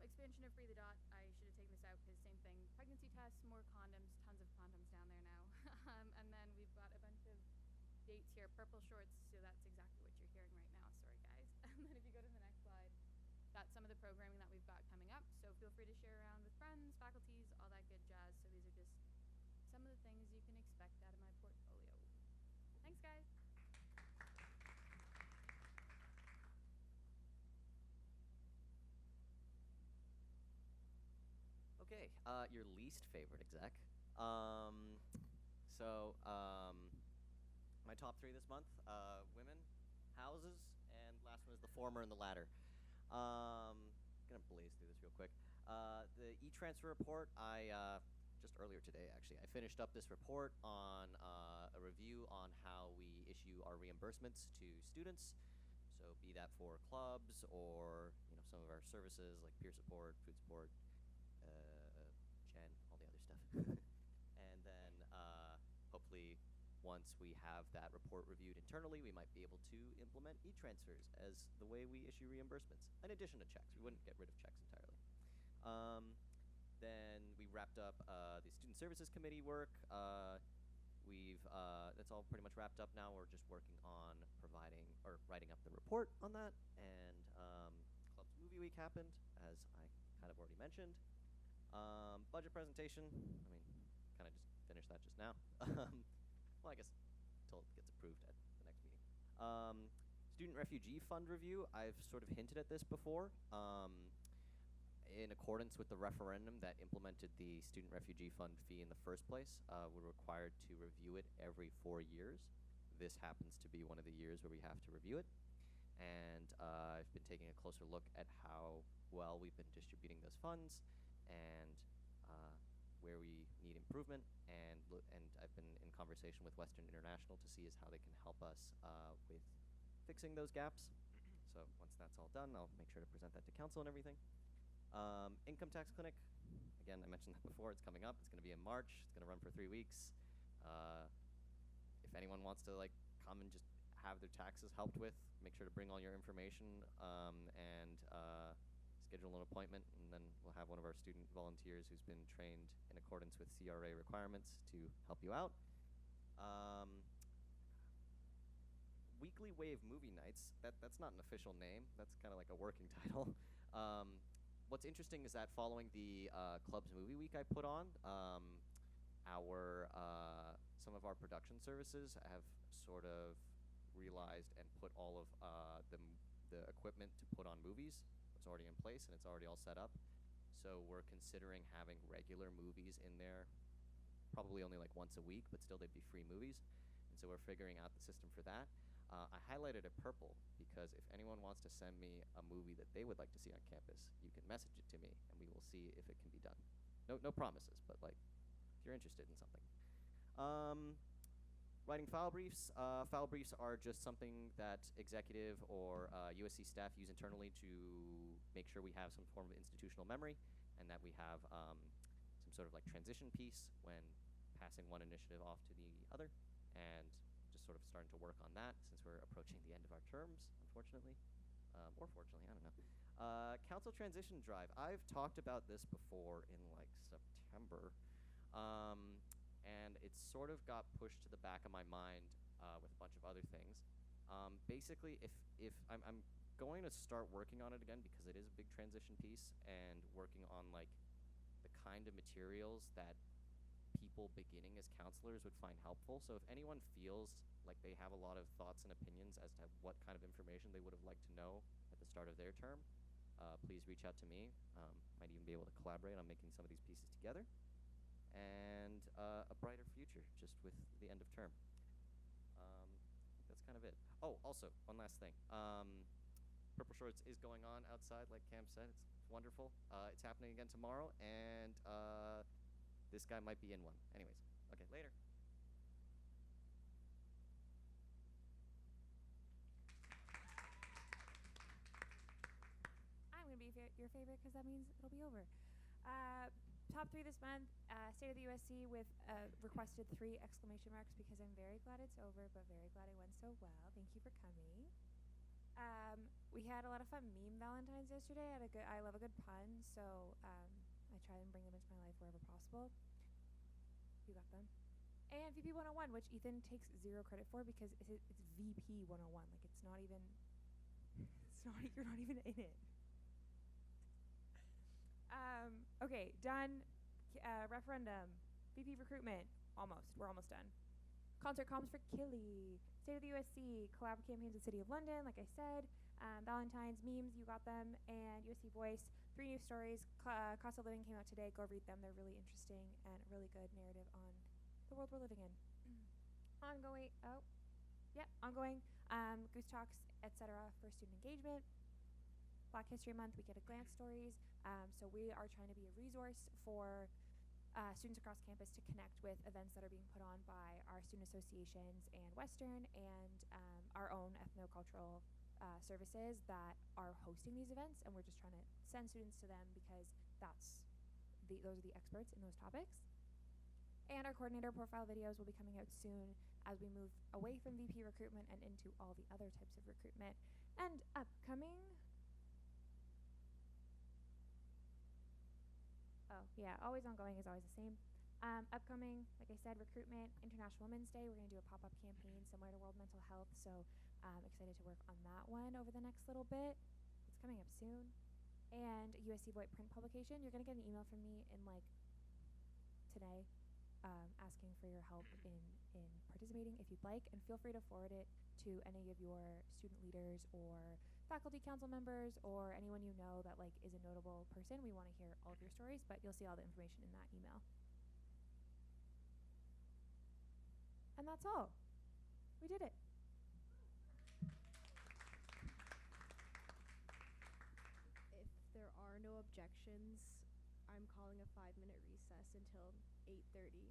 Expansion of Free the Dot, I should have taken this out because same thing, pregnancy tests, more condoms, tons of condoms down there now. And then we've got a bunch of dates here, purple shorts, so that's exactly what you're hearing right now, sorry guys. And then if you go to the next slide, that's some of the programming that we've got coming up, so feel free to share around with friends, faculties, all that good jazz. So these are just some of the things you can expect out of my portfolio. Thanks guys. Okay, your least favorite exec. My top three this month, women, houses, and last one is the former and the latter. Gonna blaze through this real quick. The e-transfer report, just earlier today actually, I finished up this report on a review on how we issue our reimbursements to students. So be that for clubs or some of our services like peer support, food support, Gen, all the other stuff. And then hopefully once we have that report reviewed internally, we might be able to implement e-transfers as the way we issue reimbursements, in addition to checks. We wouldn't get rid of checks entirely. Then we wrapped up the Student Services Committee work. That's all pretty much wrapped up now. We're just working on writing up the report on that. And Club's Movie Week happened, as I kind of already mentioned. Budget presentation, kind of just finished that just now. Well, I guess until it gets approved at the next meeting. Student Refugee Fund review, I've sort of hinted at this before. In accordance with the referendum that implemented the Student Refugee Fund fee in the first place, we're required to review it every 4 years. This happens to be one of the years where we have to review it. And I've been taking a closer look at how well we've been distributing those funds and where we need improvement, and I've been in conversation with Western International to see how they can help us with fixing those gaps. So once that's all done, I'll make sure to present that to council and everything. Income tax clinic, again, I mentioned that before, it's coming up. It's going to be in March. It's going to run for 3 weeks. If anyone wants to come and just have their taxes helped with, make sure to bring all your information and schedule an appointment, and then we'll have one of our student volunteers who's been trained in accordance with CRA requirements to help you out. Weekly Wave Movie Nights, that's not an official name. That's kind of like a working title. What's interesting is that following the Club's Movie Week I put on, some of our production services have sort of realized and put all of the equipment to put on movies. It's already in place and it's already all set up. so we're considering having regular movies in there, probably only like once a week, but still they'd be free movies. And so we're figuring out the system for that. I highlighted it purple because if anyone wants to send me a movie that they would like to see on campus, you can message it to me and we will see if it can be done. No promises, but like if you're interested in something. Writing file briefs. File briefs are just something that executive or USC staff use internally to make sure we have some form of institutional memory and that we have some sort of like transition piece when passing one initiative off to the other, and just sort of starting to work on that since we're approaching the end of our terms, unfortunately. Or fortunately, I don't know. Council transition drive. I've talked about this before in like September. And it sort of got pushed to the back of my mind with a bunch of other things. Basically, if I'm going to start working on it again because it is a big transition piece and working on like the kind of materials that people beginning as counselors would find helpful. So if anyone feels like they have a lot of thoughts and opinions as to what kind of information they would have liked to know at the start of their term, please reach out to me. Might even be able to collaborate on making some of these pieces together. And a brighter future just with the end of term. I think that's kind of it. Oh, also, one last thing. Purple Shorts is going on outside, like Cam said. It's wonderful. It's happening again tomorrow, and this guy might be in one. Anyways, okay, later. I'm going to be your favorite because that means it'll be over. Top 3 this month, State of the USC with requested 3 exclamation marks because I'm very glad it's over, but very glad it went so well. Thank you for coming. We had a lot of fun meme Valentine's yesterday. I love a good pun, so I try and bring them into my life wherever possible. You got them. And VP 101, which Ethan takes 0 credit for because it's VP 101. Like it's not even. You're not even in it. Okay, done. Referendum. VP recruitment. Almost. We're almost done. Concert comms for Killy. State of the USC. Collab campaigns with City of London, like I said. Valentine's memes, you got them. And USC Voice. 3 news stories. Cost of Living came out today. Go read them. They're really interesting and a really good narrative on the world we're living in. Ongoing. Ongoing. Goose Talks, etc. for student engagement. Black History Month, we get a glance stories. So we are trying to be a resource for students across campus to connect with events that are being put on by our student associations and Western and our own ethnocultural services that are hosting these events. And we're just trying to send students to them because those are the experts in those topics. And our coordinator profile videos will be coming out soon as we move away from VP recruitment and into all the other types of recruitment. And upcoming... Oh, yeah, always ongoing is always the same. Upcoming, like I said, recruitment, International Women's Day. We're going to do a pop-up campaign similar to World Mental Health, so excited to work on that one over the next little bit. It's coming up soon. And USC Voight print publication. You're going to get an email from me in, today asking for your help in participating if you'd like, and feel free to forward it to any of your student leaders or faculty council members or anyone you know that is a notable person. We want to hear all of your stories, but you'll see all the information in that email. And that's all. We did it. If there are no objections, I'm calling a 5-minute recess until 8:30.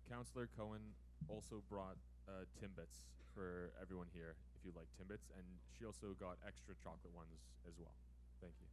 Councillor Cohen also brought Timbits for everyone here, if you like Timbits, and she also got extra chocolate ones as well. Thank you.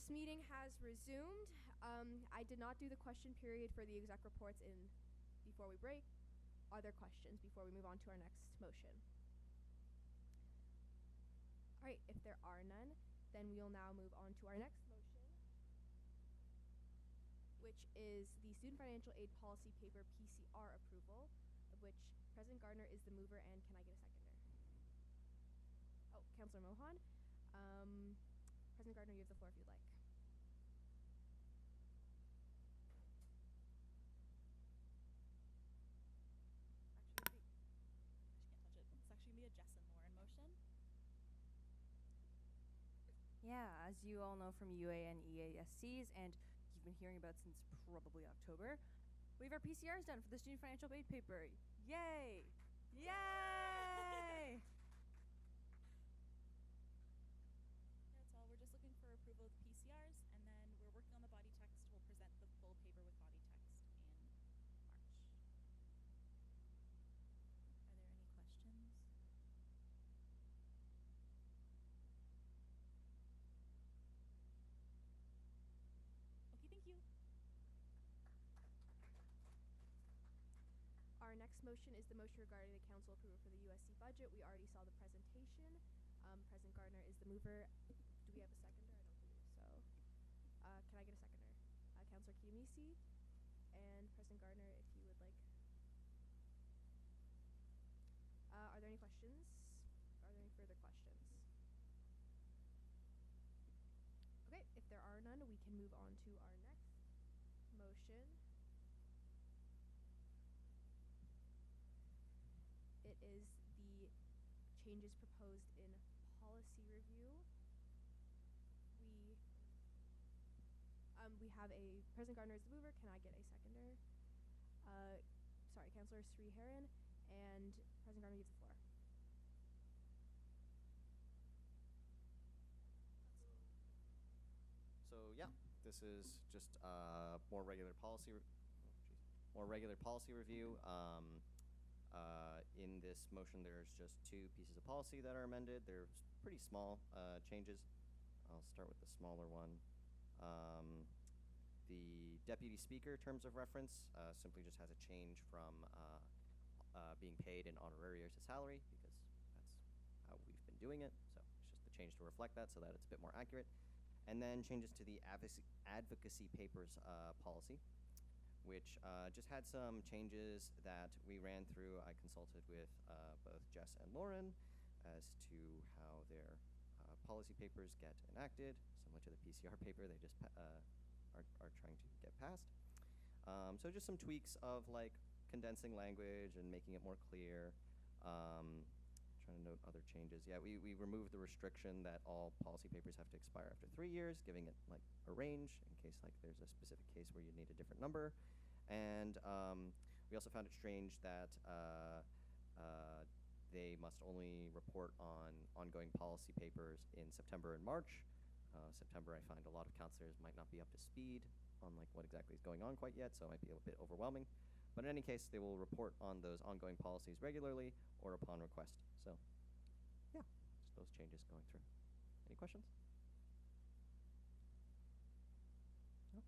this meeting has resumed. I did not do the question period for the exec reports in before we break. Are there questions before we move on to our next motion? All right, if there are none, then we'll now move on to our next motion, which is the Student Financial Aid Policy Paper PCR approval, of which President Gardner is the mover, and can I get a seconder? Oh, Councillor Mohan. President Gardner, you have the floor if you'd like. She can't touch it. It's actually gonna be a Jess and Lauren motion. Yeah, as you all know from UA and EASCs, and you've been hearing about since probably October, we have our PCRs done for the Student Financial Aid paper. Yay! Yay! That's all. We're just looking for approval of the PCRs, and then we're working on the body text. We'll present the full paper with body text in March. Are there any questions? Okay, thank you. Our next motion is the motion regarding the council approval for the USC budget. We already saw the presentation. President Gardner is the mover. Do we have a seconder? I don't believe so. Can I get a seconder? Councillor Kiyomisi and President Gardner, if you would like. Are there any questions? Are there any further questions? Okay, if there are none, we can move on to our next motion. It is the changes proposed in policy review. We have a President Gardner as the mover. Can I get a seconder? Sorry, Councillor Sriharan, and President Gardner, you have the floor. So yeah, this is just more regular policy, more regular policy review. In this motion, there's just two pieces of policy that are amended. They're pretty small changes. I'll start with the smaller one. The deputy speaker terms of reference simply just has a change from being paid in honorarium to salary, because that's how we've been doing it. So it's just the change to reflect that so that it's a bit more accurate. And then changes to the advocacy papers policy, which just had some changes that we ran through. I consulted with both Jess and Lauren as to how their policy papers get enacted, similar to the PCR paper they just are trying to get passed. So just some tweaks of like condensing language and making it more clear. Trying to note other changes. Yeah, we removed the restriction that all policy papers have to expire after 3 years, giving it like a range in case like there's a specific case where you need a different number. And we also found it strange that they must only report on ongoing policy papers in September and March. September, I find a lot of counselors might not be up to speed on like what exactly is going on quite yet, so it might be a bit overwhelming. But in any case, they will report on those ongoing policies regularly or upon request. So, yeah, just those changes going through. Any questions? No?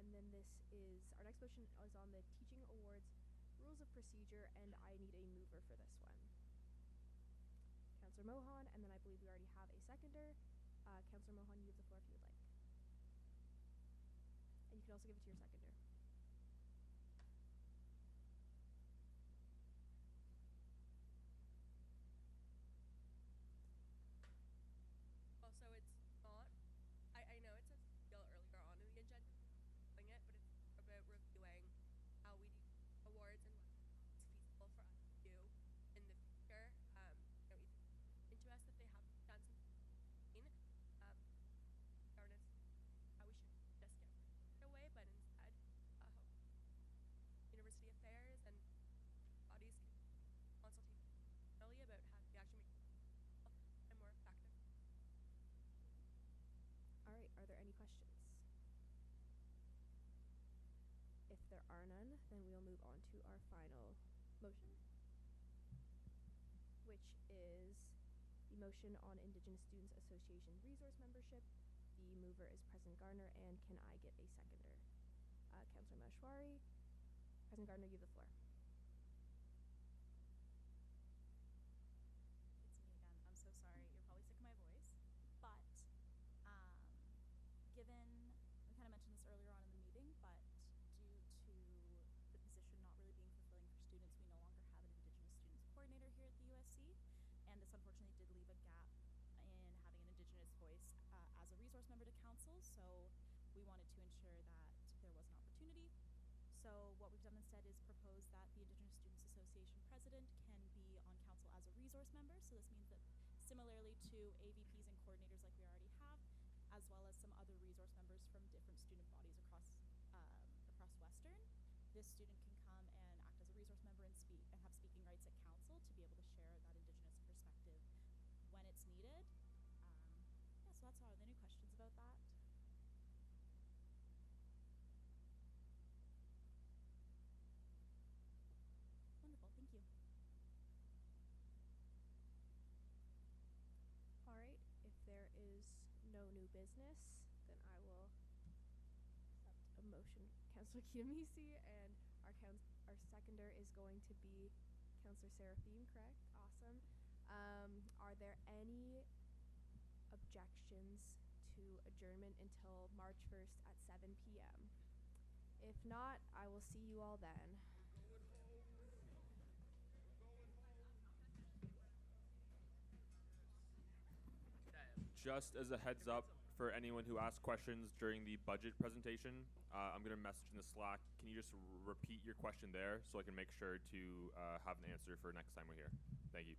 And then this is, our next motion is on the Teaching Awards Rules of Procedure, and I need a mover for this one. Councillor Mohan, and then I believe we already have a seconder. Councillor Mohan, you have the floor if you would like. And you can also give it to your seconder. Well, so it's not, I know it says deal earlier on in the agenda, doing it, but it's about reviewing how we do awards and what's feasible for us to do in the future. You know, into us if they have done some governance, how we should just get it away, but instead, university affairs and bodies can consultate early about how we actually make it and more effective. All right, are there any questions? If there are none, then we'll move on to our final motion, which is the motion on Indigenous Students Association resource membership. The mover is President Gardner, and can I get a seconder? Councillor Mashwari. President Gardner, you have the floor. It's me again. I'm so sorry. You're probably sick of my voice. But given, we kind of mentioned this earlier on in the meeting, but due to the position not really being fulfilling for students, we no longer have an Indigenous Students Coordinator here at the USC. And this unfortunately did leave a gap in having an Indigenous voice as a resource member to council. So we wanted to ensure that there was an opportunity. So what we've done instead is propose that the Indigenous Students Association president can be on council as a resource member. So this means that similarly to AVPs and coordinators like we already have, as well as some other resource members from different student bodies across Western, this student can come and act as a resource member and speak and have speaking rights at council to be able to share that Indigenous perspective when it's needed. Yeah, so that's all. Are there any questions about that? Wonderful, thank you. All right, if there is no new business, then I will accept a motion. Councillor Kiamisi, and our seconder is going to be Councillor Seraphine, correct? Awesome. Are there any objections to adjournment until March 1st at 7 p.m.? If not, I will see you all then. Just as a heads up for anyone who asked questions during the budget presentation, I'm going to message in the Slack. Can you just repeat your question there so I can make sure to have an answer for next time we're here? Thank you.